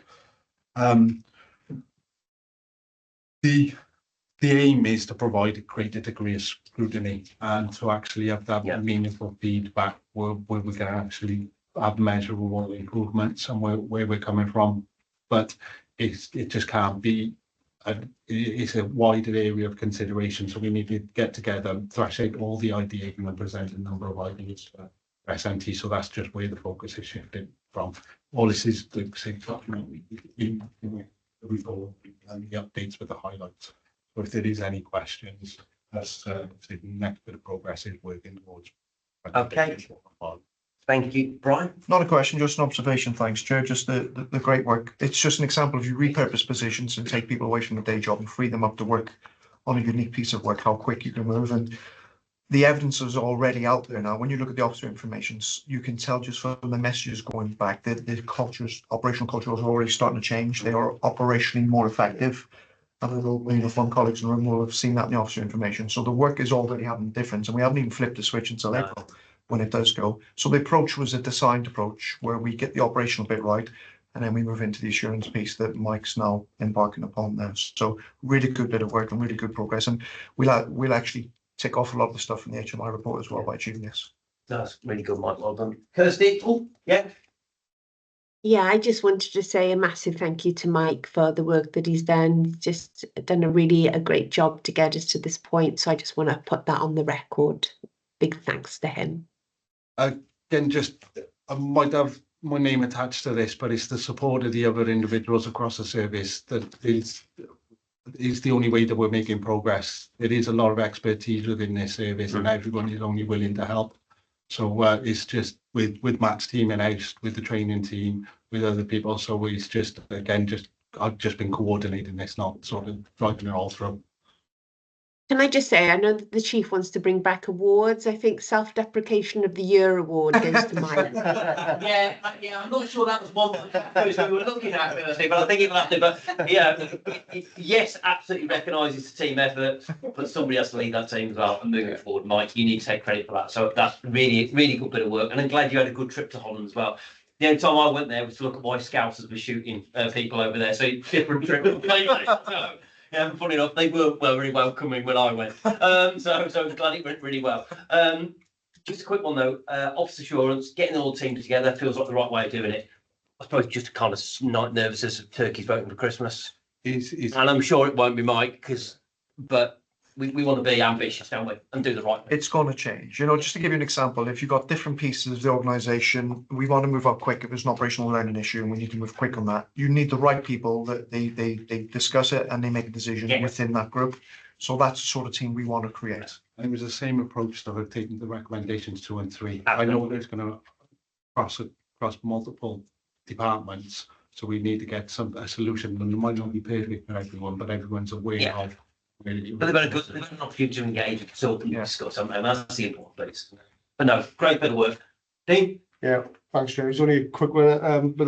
The aim is to provide a greater degree of scrutiny and to actually have that meaningful feedback where we can actually have measurable improvements and where we're coming from. But it just can't be. It's a wider area of consideration, so we need to get together, thrash out all the ideas and present a number of ideas for SMT. So that's just where the focus is shifting from. All this is the same document we go and the updates with the highlights. So if there is any questions, that's the next bit of progress is working towards. Okay. Thank you, Brian. Not a question, just an observation. Thanks, Joe. Just the great work. It's just an example of you repurpose positions and take people away from the day job and free them up to work on a unique piece of work, how quick you can move. And the evidence is already out there now. When you look at the officer information, you can tell just from the messages going back that the cultures, operational culture is already starting to change. They are operationally more effective. And I know uniform colleagues in the room will have seen that in the officer information. So the work is already having a difference, and we haven't even flipped the switch until April when it does go. So the approach was a designed approach where we get the operational bit right, and then we move into the assurance piece that Mike's now embarking upon now. So really good bit of work and really good progress. And we'll actually tick off a lot of the stuff from the HMI report as well by achieving this. That's really good, Mike. Well done. Kirsty, oh, yeah. Yeah, I just wanted to say a massive thank you to Mike for the work that he's done. He's just done a great job to get us to this point. So I just want to put that on the record. Big thanks to him. Again, I might have my name attached to this, but it's the support of the other individuals across the service that is the only way that we're making progress. There is a lot of expertise within this service, and everyone is only willing to help. So it's just with Matt's team in-house, with the training team, with other people. So it's just, again, I've just been coordinating this, not sort of driving it all through. Can I just say, I know that the chief wants to bring back awards. I think Self-Deprecation of the Year award goes to Mike. Yeah, I'm not sure that was one of those we were looking at, but I think it will have to. But yeah, yes, absolutely recognises the team effort, but somebody has to lead that team as well and move it forward. Mike, you need to take credit for that. So that's really, really good bit of work, and I'm glad you had a good trip to Holland as well. The only time I went there was to look at why Scousers were shooting people over there. So different trip completely. So, yeah, funny enough, they were very welcoming when I went. So I'm glad it went really well. Just a quick one though, office assurance, getting all the teams together feels like the right way of doing it. I suppose just kind of not nervous as turkey's voting for Christmas. And I'm sure it won't be Mike, but we want to be ambitious, don't we, and do the right thing. It's going to change. You know, just to give you an example, if you've got different pieces of the organisation, we want to move up quick if it's an operational learning issue, and we need to move quick on that. You need the right people that they discuss it and they make a decision within that group. So that's the sort of team we want to create. And it was the same approach that I've taken the recommendations 2 and 3. I know there's going to cross multiple departments, so we need to get a solution, and it might not be perfect for everyone, but everyone's aware of. But they've got an opportunity to engage a consultant and discuss something, and that's the important piece. But no, great bit of work. Dean? Yeah, thanks, Jerry. It's only a quick one, but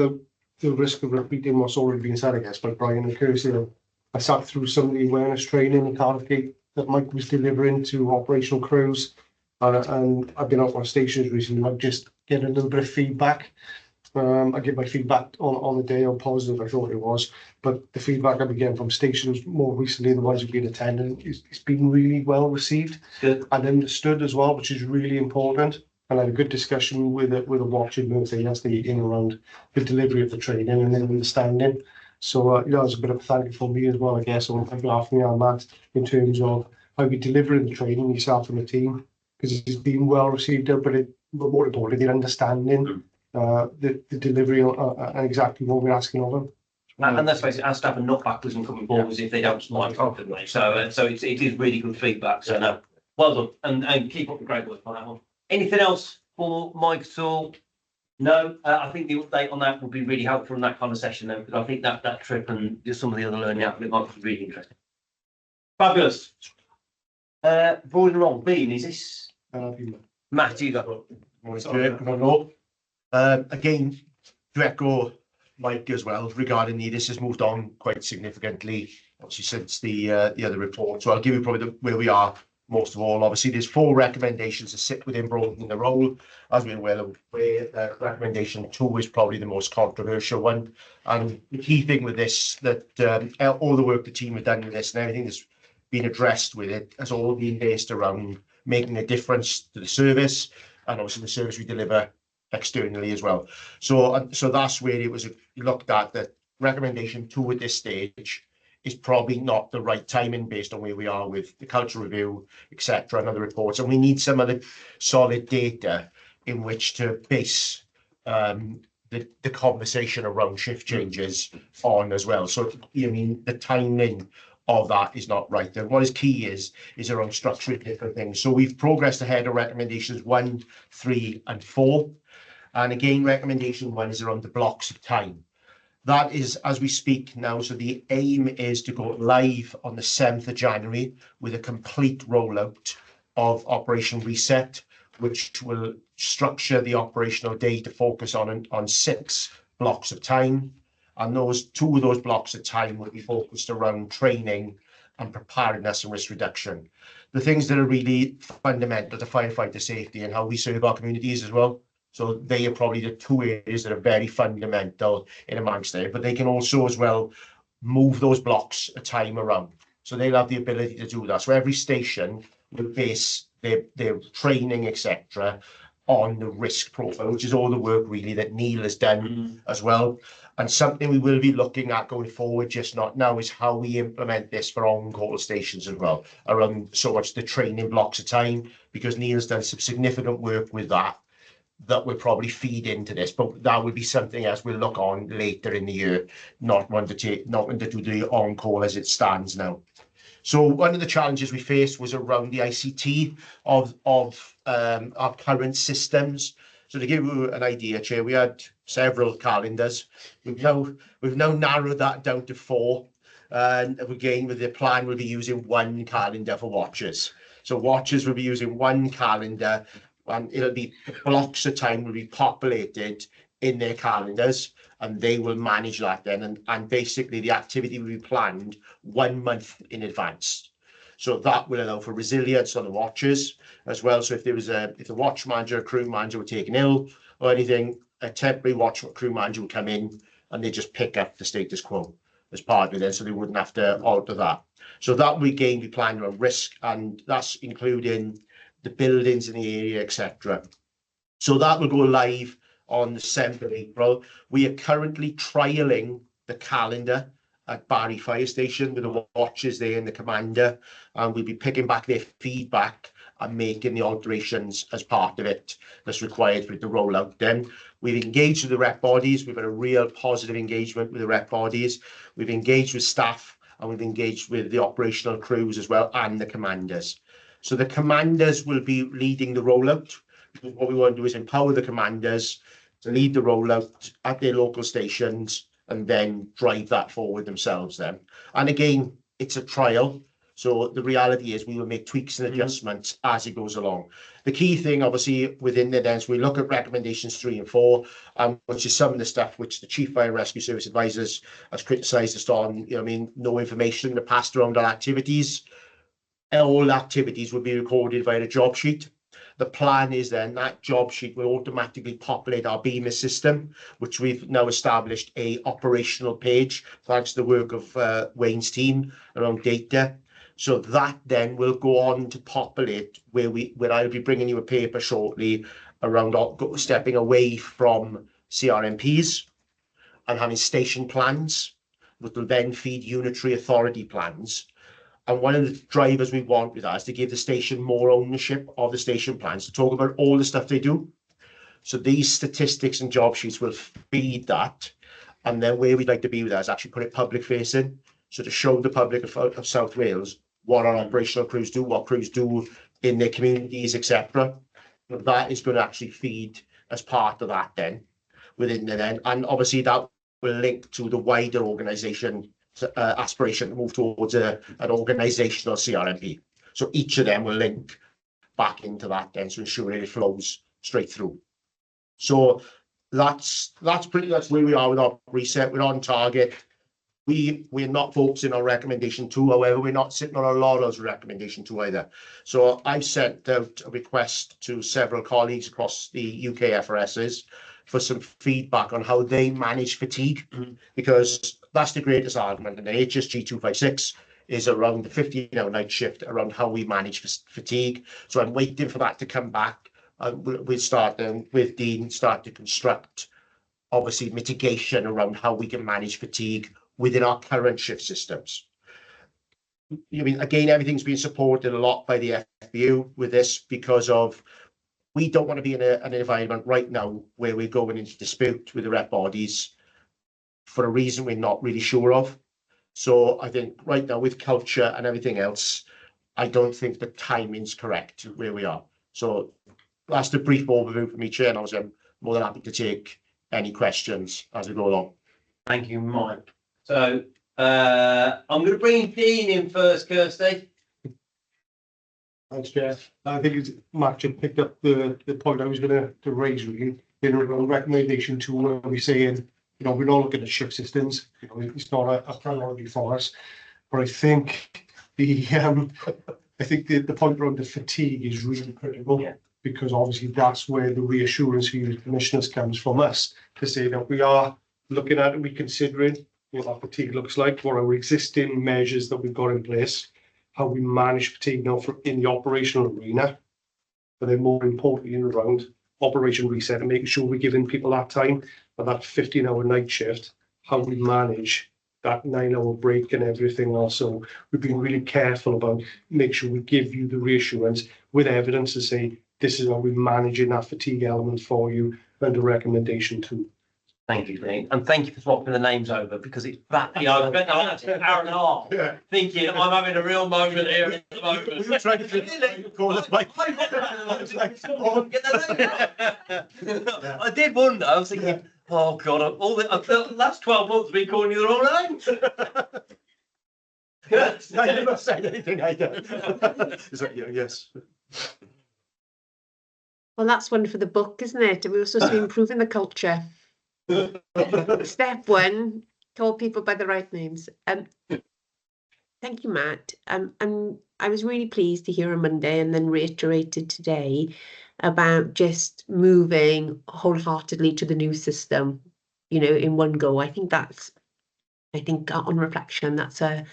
the risk of repeating what's already been said, I guess, by Brian and Kirsty. I sat through some of the awareness training in Cardiff Gate that Mike was delivering to operational crews, and I've been out on stations recently. I've just get a little bit of feedback. I give my feedback on the day, on positive, I thought it was, but the feedback I've been getting from stations more recently, the ones who've been attending, it's been really well received. Good. And understood as well, which is really important. And I had a good discussion with a watching Thursday yesterday around the delivery of the training and then understanding. So you know, it's a bit of a thank you for me as well, I guess, on behalf of me and Matt, in terms of how we delivering the training, yourself and the team, because it's been well received, but more importantly, the understanding. The delivery and exactly what we're asking of them. And that's basically our staff are not backwards and coming forwards if they don't like it. So it is really good feedback. So no, well done, and keep up the great work on that one. Anything else for Mike at all? No, I think the update on that would be really helpful in that kind of session then, because I think that trip and just some of the other learning out of it might be really interesting. Fabulous. Boiling along, Bean, is this? Matt, you got again, to echo Mike as well, regarding this has moved on quite significantly, obviously, since the other report. So I'll give you probably where we are most of all. Obviously, there's 4 recommendations to sit within broadening the role. As we're well aware, recommendation 2 is probably the most controversial one. And the key thing with this, that all the work the team have done with this and everything that's been addressed with it has all been based around making a difference to the service and obviously the service we deliver externally as well. So that's where it was looked at, that recommendation 2 at this stage is probably not the right timing based on where we are with the cultural review, etc., and other reports. And we need some of the solid data in which to base the conversation around shift changes on as well. So I mean, the timing of that is not right. And what is key is around structuring different things. So we've progressed ahead of recommendations 1, 3, and 4. And again, recommendation 1 is around the blocks of time. That is as we speak now. So the aim is to go live on the 7th of January with a complete rollout of Operation Reset, which will structure the operational day to focus on 6 blocks of time. And those two of those blocks of time will be focused around training and preparedness and risk reduction. The things that are really fundamental to firefighter safety and how we serve our communities as well. So they are probably the two areas that are very fundamental in amongst it, but they can also as well move those blocks of time around. So they'll have the ability to do that. So every station will base their training, etc., on the risk profile, which is all the work really that Neil has done as well. And something we will be looking at going forward, just not now, is how we implement this for on-call stations as well, around so much the training blocks of time, because Neil's done some significant work with that will probably feed into this, but that would be something else we'll look on later in the year, not one to do the on-call as it stands now. So one of the challenges we faced was around the ICT of our current systems. So to give you an idea, Chair, we had several calendars. We've now narrowed that down to 4. And again, with the plan, we'll be using one calendar for watchers. So watchers will be using one calendar, and it'll be blocks of time will be populated in their calendars, and they will manage that then. And basically the activity will be planned 1 month in advance. So that will allow for resilience on the watchers as well. So if the watch manager or crew manager were taken ill or anything, a temporary watch crew manager would come in and they just pick up the status quo as part of it, so they wouldn't have to alter that. So that will again be planned on risk, and that's including the buildings in the area, etc. So that will go live on the 7th of April. We are currently trialling the calendar at Barry Fire Station with the watchers there and the commander, and we'll be picking back their feedback and making the alterations as part of it that's required for it to roll out. Then we've engaged with the rep bodies. We've had a real positive engagement with the rep bodies. We've engaged with staff, and we've engaged with the operational crews as well, and the commanders. So the commanders will be leading the rollout. What we want to do is empower the commanders to lead the rollout at their local stations and then drive that forward themselves then. And again, it's a trial. So the reality is we will make tweaks and adjustments as it goes along. The key thing, obviously, within the then, we look at recommendations 3 and 4, which is some of the stuff which the Chief Fire and Rescue Service Advisors has criticised us on, no information in the past around our activities. All activities will be recorded via a job sheet. The plan is then that job sheet will automatically populate our BMIS system, which we've now established a operational page, thanks to the work of Wayne's team around data. So that then will go on to populate where I'll be bringing you a paper shortly around stepping away from CRMPs and having station plans, which will then feed unitary authority plans. And one of the drivers we want with that is to give the station more ownership of the station plans, to talk about all the stuff they do. So these statistics and job sheets will feed that. And then where we'd like to be with that is actually put it public facing. So to show the public of South Wales what our operational crews do, what crews do in their communities, etc. That is going to actually feed as part of that then within the then. And obviously that will link to the wider organisation aspiration to move towards an organisational CRMP. So each of them will link back into that then to ensure it flows straight through. So that's pretty much where we are with our reset. We're on target. We're not focusing on recommendation 2, however, we're not sitting on our laurels with recommendation 2 either. So I've sent out a request to several colleagues across the UK FRSs for some feedback on how they manage fatigue, because that's the greatest argument. And the HSG 256 is around the 15-hour night shift, around how we manage fatigue. So I'm waiting for that to come back. We'll start with Dean, start to construct, obviously, mitigation around how we can manage fatigue within our current shift systems. Again, everything's been supported a lot by the FBU with this, because of we don't want to be in an environment right now where we're going into dispute with the rep bodies for a reason we're not really sure of. So I think right now with culture and everything else, I don't think the timing's correct where we are. So that's the brief overview from me, Chair, and obviously I'm more than happy to take any questions as we go along. Thank you, Mike. So I'm going to bring Dean in first, Kirsty. Thanks, Chair. I think Mark just picked up the point I was going to raise really in recommendation 2, where we're saying you know, we're not looking at shift systems, you know, it's not a priority for us. But I think the point around the fatigue is really critical. Yeah. Because obviously that's where the reassurance for you commissioners comes from us to say that we are looking at it, we considering what our fatigue looks like, what our existing measures that we've got in place, how we manage fatigue now in the operational arena, but then more importantly in around operation reset and making sure we're giving people that time for that 15-hour night shift, how we manage that 9-hour break and everything else. So we've been really careful about make sure we give you the reassurance with evidence to say this is how we're managing that fatigue element for you and a recommendation too. Thank you, Dean, and thank you for swapping the names over because it's that, you know, I've spent an hour and a half thinking I'm having a real moment here at the moment. We were trying to call us like. I did wonder, I was thinking, oh God, all the last 12 months have been calling you the wrong names. I never said anything either. Is that, yeah, yes. Well, that's one for the book, isn't it? We're supposed to be improving the culture. Step 1, call people by the right names. Thank you, Matt. And I was really pleased to hear on Monday and then reiterated today about just moving wholeheartedly to the new system, you know, in one go. I think on reflection, that's a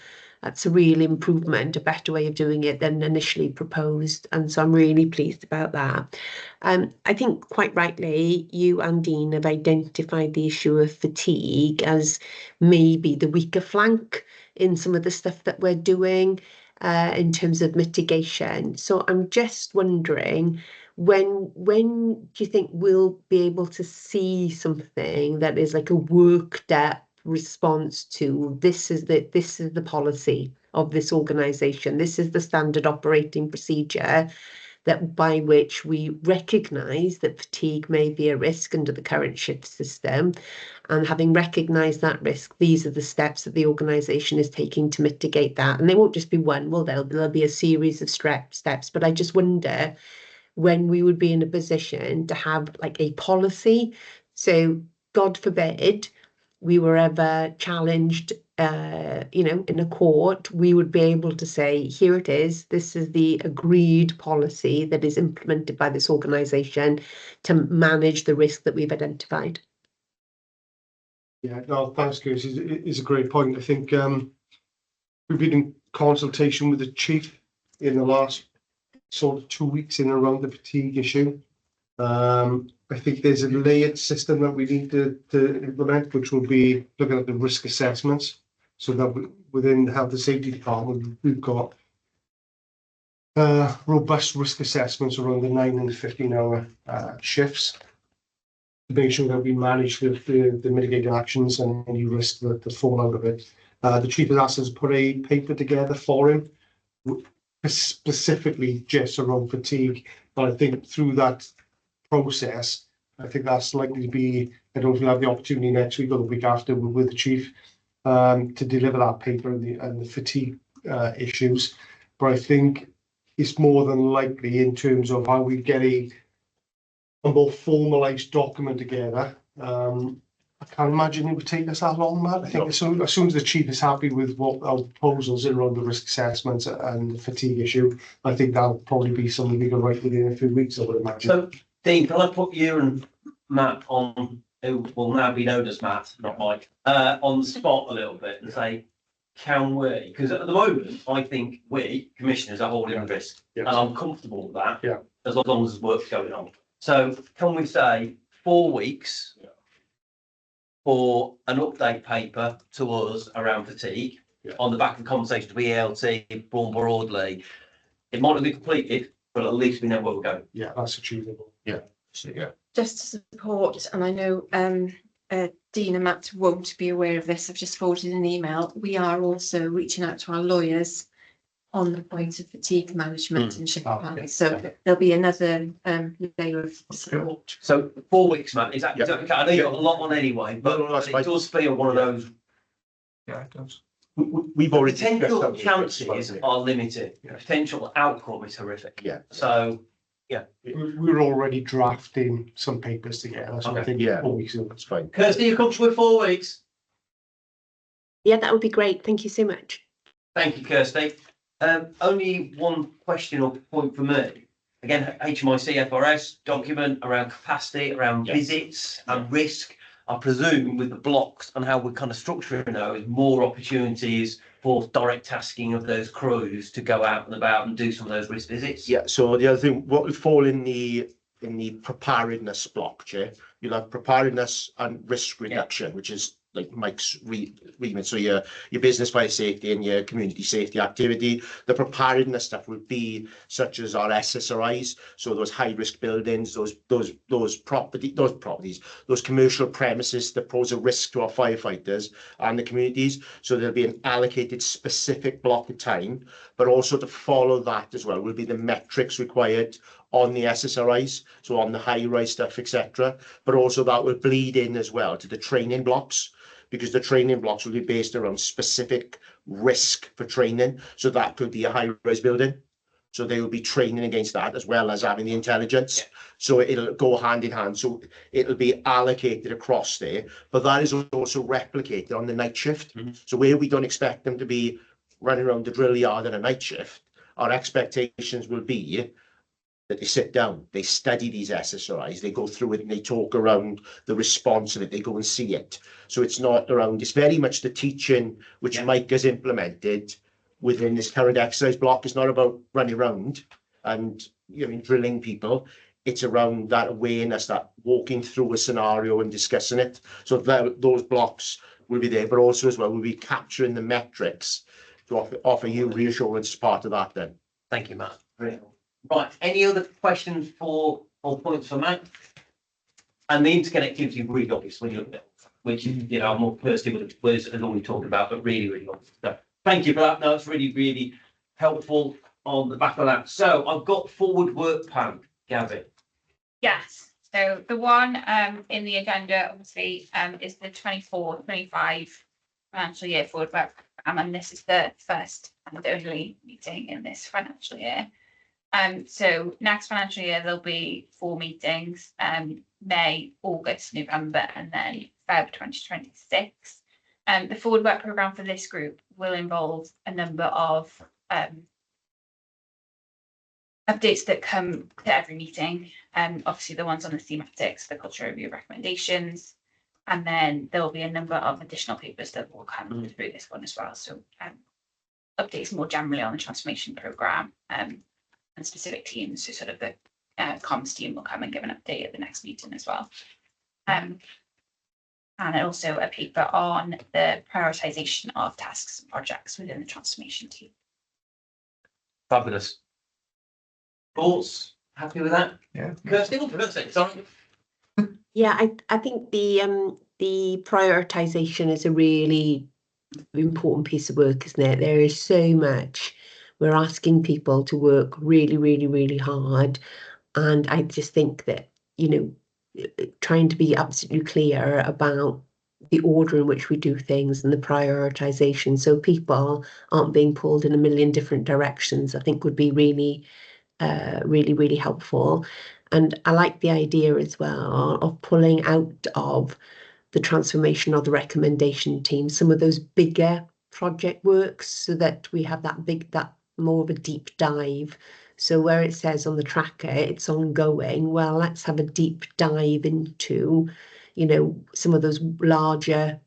real improvement, a better way of doing it than initially proposed. And so I'm really pleased about that. I think quite rightly, you and Dean have identified the issue of fatigue as maybe the weaker flank in some of the stuff that we're doing in terms of mitigation. So I'm just wondering, when do you think we'll be able to see something that is like a worked up response to this is the policy of this organization, this is the standard operating procedure that by which we recognize that fatigue may be a risk under the current shift system, and having recognized that risk, these are the steps that the organization is taking to mitigate that. And they won't just be one, well, there'll be a series of steps, but I just wonder when we would be in a position to have like a policy. So God forbid we were ever challenged, you know, in a court, we would be able to say, here it is, this is the agreed policy that is implemented by this organisation to manage the risk that we've identified. Yeah, no, thanks, Chris. It's a great point. I think we've been in consultation with the chief in the last sort of 2 weeks in and around the fatigue issue. I think there's a layered system that we need to implement, which will be looking at the risk assessments, so that within the Health and Safety Department, we've got robust risk assessments around the 9 and 15-hour shifts to make sure that we manage the mitigating actions and any risk that fall out of it. The chief has asked us to put a paper together for him, specifically just around fatigue. But I think through that process, I think that's likely to be, I don't know if we'll have the opportunity next week or the week after with the chief to deliver that paper and the fatigue issues. But I think it's more than likely in terms of how we get a more formalised document together. I can't imagine it would take us that long, Matt. I think as soon as the chief is happy with what our proposals are around the risk assessments and the fatigue issue, I think that'll probably be something we can write within a few weeks, I would imagine. So, Dean, can I put you and Matt on, who will now be known as Matt, not Mike, on the spot a little bit and say, can we? Because at the moment, I think we, commissioners, are holding risk. Yes. And I'm comfortable with that. Yeah. As long as there's work going on. So can we say 4 weeks for an update paper to us around fatigue on the back of conversations with ELT, more broadly? It might not be completed, but at least we know where we're going. Yeah, that's achievable. Yeah. So, yeah. Just to support, and I know Dean and Matt won't be aware of this, I've just forwarded an email. We are also reaching out to our lawyers on the point of fatigue management and shift plans. So there'll be another layer of support. So 4 weeks, Matt, is that okay? I know you've got a lot on anyway, but it does feel one of those. Yeah, it does. We've already Potential chances are limited. Potential outcome is horrific. Yeah. So Yeah. We were already drafting some papers together, so I Okay. think Yeah. 4 weeks ago. That's fine. Kirsty, you comfortable with 4 weeks? Yeah, that would be great. Thank you so much. Thank you, Kirsty. Only one question or point for me. Again, HMIC FRS document around capacity, around Yes. visits and risk. I presume with the blocks and how we're kind of structuring those, more opportunities for direct tasking of those crews to go out and about and do some of those risk visits. Yeah, so the other thing, what will fall in the preparedness block, Chair, you'll have preparedness and risk reduction, which is like Mike's remit. So your business fire safety and your community safety activity. The preparedness stuff would be such as our SSRIs, so those high risk buildings, those properties, those commercial premises that pose a risk to our firefighters and the communities. So there'll be an allocated specific block of time, but also to follow that as well will be the metrics required on the SSRIs, so on the high rise stuff, etc. But also that will bleed in as well to the training blocks, because the training blocks will be based around specific risk for training. So that could be a high rise building. So they will be training against that as well as having the intelligence. Yeah. So it'll go hand in hand. So it'll be allocated across there, but that is also replicated on the night shift. Mm-hmm. So where we don't expect them to be running around the drill yard in a night shift, our expectations will be that they sit down, they study these SSRIs, they go through it and they talk around the response of it, they go and see it. So it's not around, it's very much the teaching which Mike has implemented within this current exercise block. It's not about running around and drilling people. It's around that awareness, that walking through a scenario and discussing it. So those blocks will be there, but also as well, we'll be capturing the metrics to offer you reassurance as part of that then. Thank you, Matt. Brilliant. Right, any other questions or points for Matt? And the interconnectivity is really obvious when you look at it, which I'm more personally with the words that I've already talked about, but really, really obvious. So thank you for that. No, it's really, really helpful on the back of that. So I've got forward work plan, Gavin. Yes, so the one in the agenda obviously is the 24-25 financial year forward work program, and this is the first and only meeting in this financial year. So next financial year there'll be 4 meetings, May, August, November, and then Feb 2026. The forward work programme for this group will involve a number of updates that come to every meeting. Obviously the ones on the thematics, the cultural review recommendations, and then there will be a number of additional papers that will come through this one as well. So updates more generally on the transformation programme. And specific teams, so sort of the comms team will come and give an update at the next meeting as well. And also a paper on the prioritisation of tasks and projects within the transformation team. Fabulous. Thoughts? Happy with that? Yeah. Kirsty, sorry. Yeah, I think the prioritization is a really important piece of work, isn't it? There is so much. We're asking people to work really, really, really hard. And I just think that, trying to be absolutely clear about the order in which we do things and the prioritization, so people aren't being pulled in a million different directions, I think would be really, really, really helpful. And I like the idea as well of pulling out of the transformation or the recommendation team some of those bigger project works, so that we have that more of a deep dive. So where it says on the tracker it's ongoing, well, let's have a deep dive into some of those larger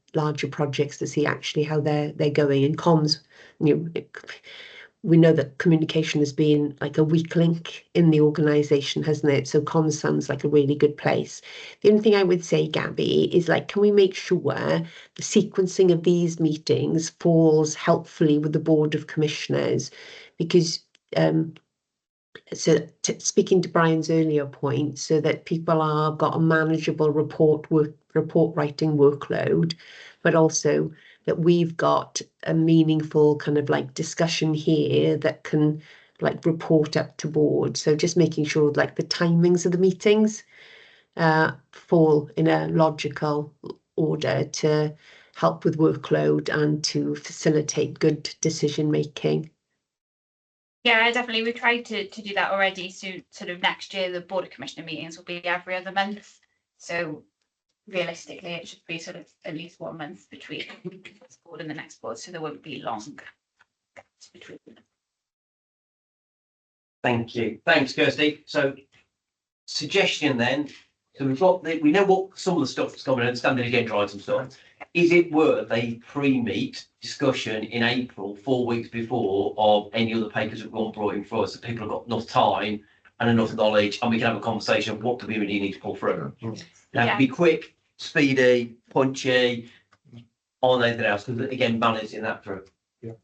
projects to see actually how they're going. And comms, we know that communication has been like a weak link in the organisation, hasn't it? So comms sounds like a really good place. The only thing I would say, Gabby, is can we make sure the sequencing of these meetings falls helpfully with the Board of Commissioners? Because speaking to Brian's earlier point, so that people are got a manageable report writing workload, but also that we've got a meaningful kind of discussion here that can report up to board. So just making sure the timings of the meetings fall in a logical order to help with workload and to facilitate good decision making. Yeah, definitely. We tried to do that already. So sort of next year, the Board of Commissioner meetings will be every other month. So realistically, it should be sort of at least 1 month between this board and the next board. So there won't be long gaps between them. Thank you. Thanks, Kirsty. So suggestion then, so we know what some of the stuff that's coming in, standard agenda items stuff. Is it worth a pre-meet discussion in April, 4 weeks before, of any other papers that we've brought in for us, that people have got enough time and enough knowledge, and we can have a conversation of what do we really need to pull through? Now, Yeah. be quick, speedy, punchy, on anything else, because again, balancing that through.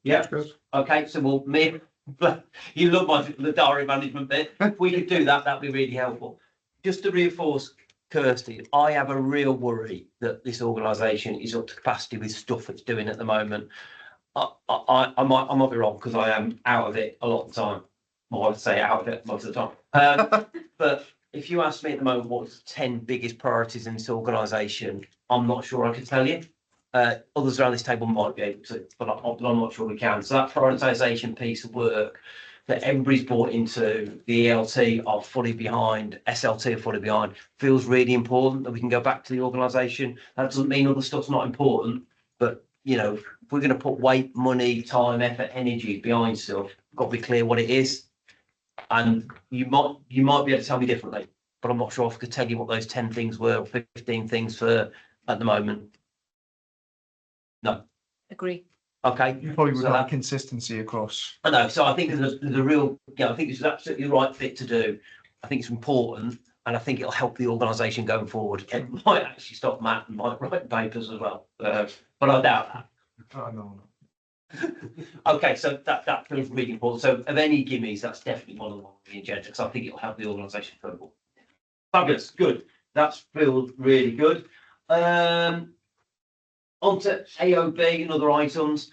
Yeah. Okay, so we'll you love the diary management bit. If we could do that, that'd be really helpful. Just to reinforce, Kirsty, I have a real worry that this organisation is up to capacity with stuff it's doing at the moment. I might be wrong, because I am out of it a lot of the time. Well, I would say out of it most of the time. But if you ask me at the moment what's the 10 biggest priorities in this organisation, I'm not sure I can tell you. Others around this table might be able to, but I'm not sure we can. So that prioritisation piece of work that everybody's bought into, the ELT are fully behind, SLT are fully behind, feels really important that we can go back to the organisation. That doesn't mean other stuff's not important, but you know, if we're going to put weight, money, time, effort, energy behind stuff, we've got to be clear what it is. And you might be able to tell me differently, but I'm not sure if I could tell you what those 10 things were, or 15 things for at the moment. No. Agree. Okay. You probably would So have that- consistency across. I know, so I think there's a real, I think it's absolutely the right fit to do. I think it's important, and I think it'll help the organisation going forward. It might actually stop Matt and Mike writing papers as well, but I doubt that. Oh, no. Okay, so that feels really important. So of any gimmies, that's definitely one of the agenda, because I think it'll help the organisation further. Fabulous, good. That's feels really good. On to AOB and other items.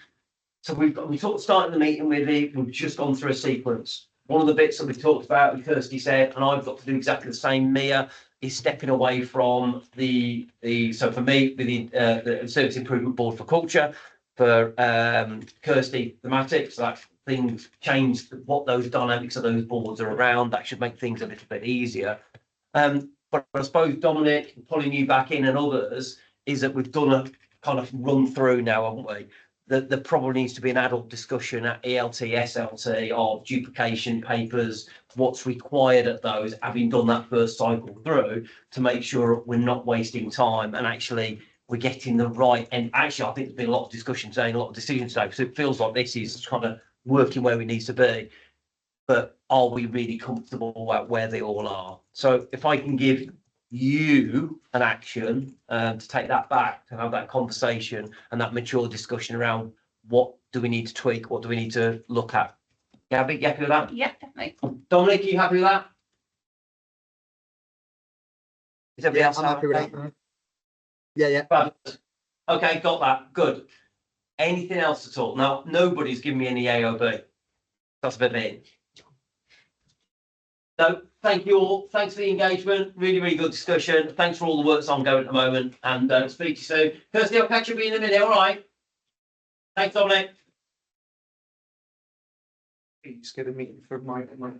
So we talked starting the meeting with we've just gone through a sequence. One of the bits that we talked about, and Kirsty said, and I've got to do exactly the same, Mia, is stepping away from so for me, with the Service Improvement Board for Culture, for Kirsty, thematics, so that things changed what those dynamics of those boards are around. That should make things a little bit easier. But I suppose Dominic, pulling you back in and others, is that we've done a kind of run through now, haven't we? That there probably needs to be an adult discussion at ELT, SLT of duplication papers, what's required at those, having done that first cycle through, to make sure we're not wasting time and actually we're getting the right. And actually, I think there's been a lot of discussion today and a lot of decisions today, so it feels like this is kind of working where we need to be. But are we really comfortable at where they all are? So if I can give you an action to take that back, to have that conversation and that mature discussion around what do we need to tweak, what do we need to look at. Gabby, you happy with that? Yeah, definitely. Dominic, are you happy with that? Is everybody else I'm happy with okay? that. Yeah. Fabulous. Okay, got that. Good. Anything else at all? Now, nobody's giving me any AOB. That's a bit mean. No, thank you all. Thanks for the engagement. Really, really good discussion. Thanks for all the work that's ongoing at the moment. And speak to you soon. Kirsty, I'll catch you in a minute. All right. Thanks, Dominic. Please get a meeting for my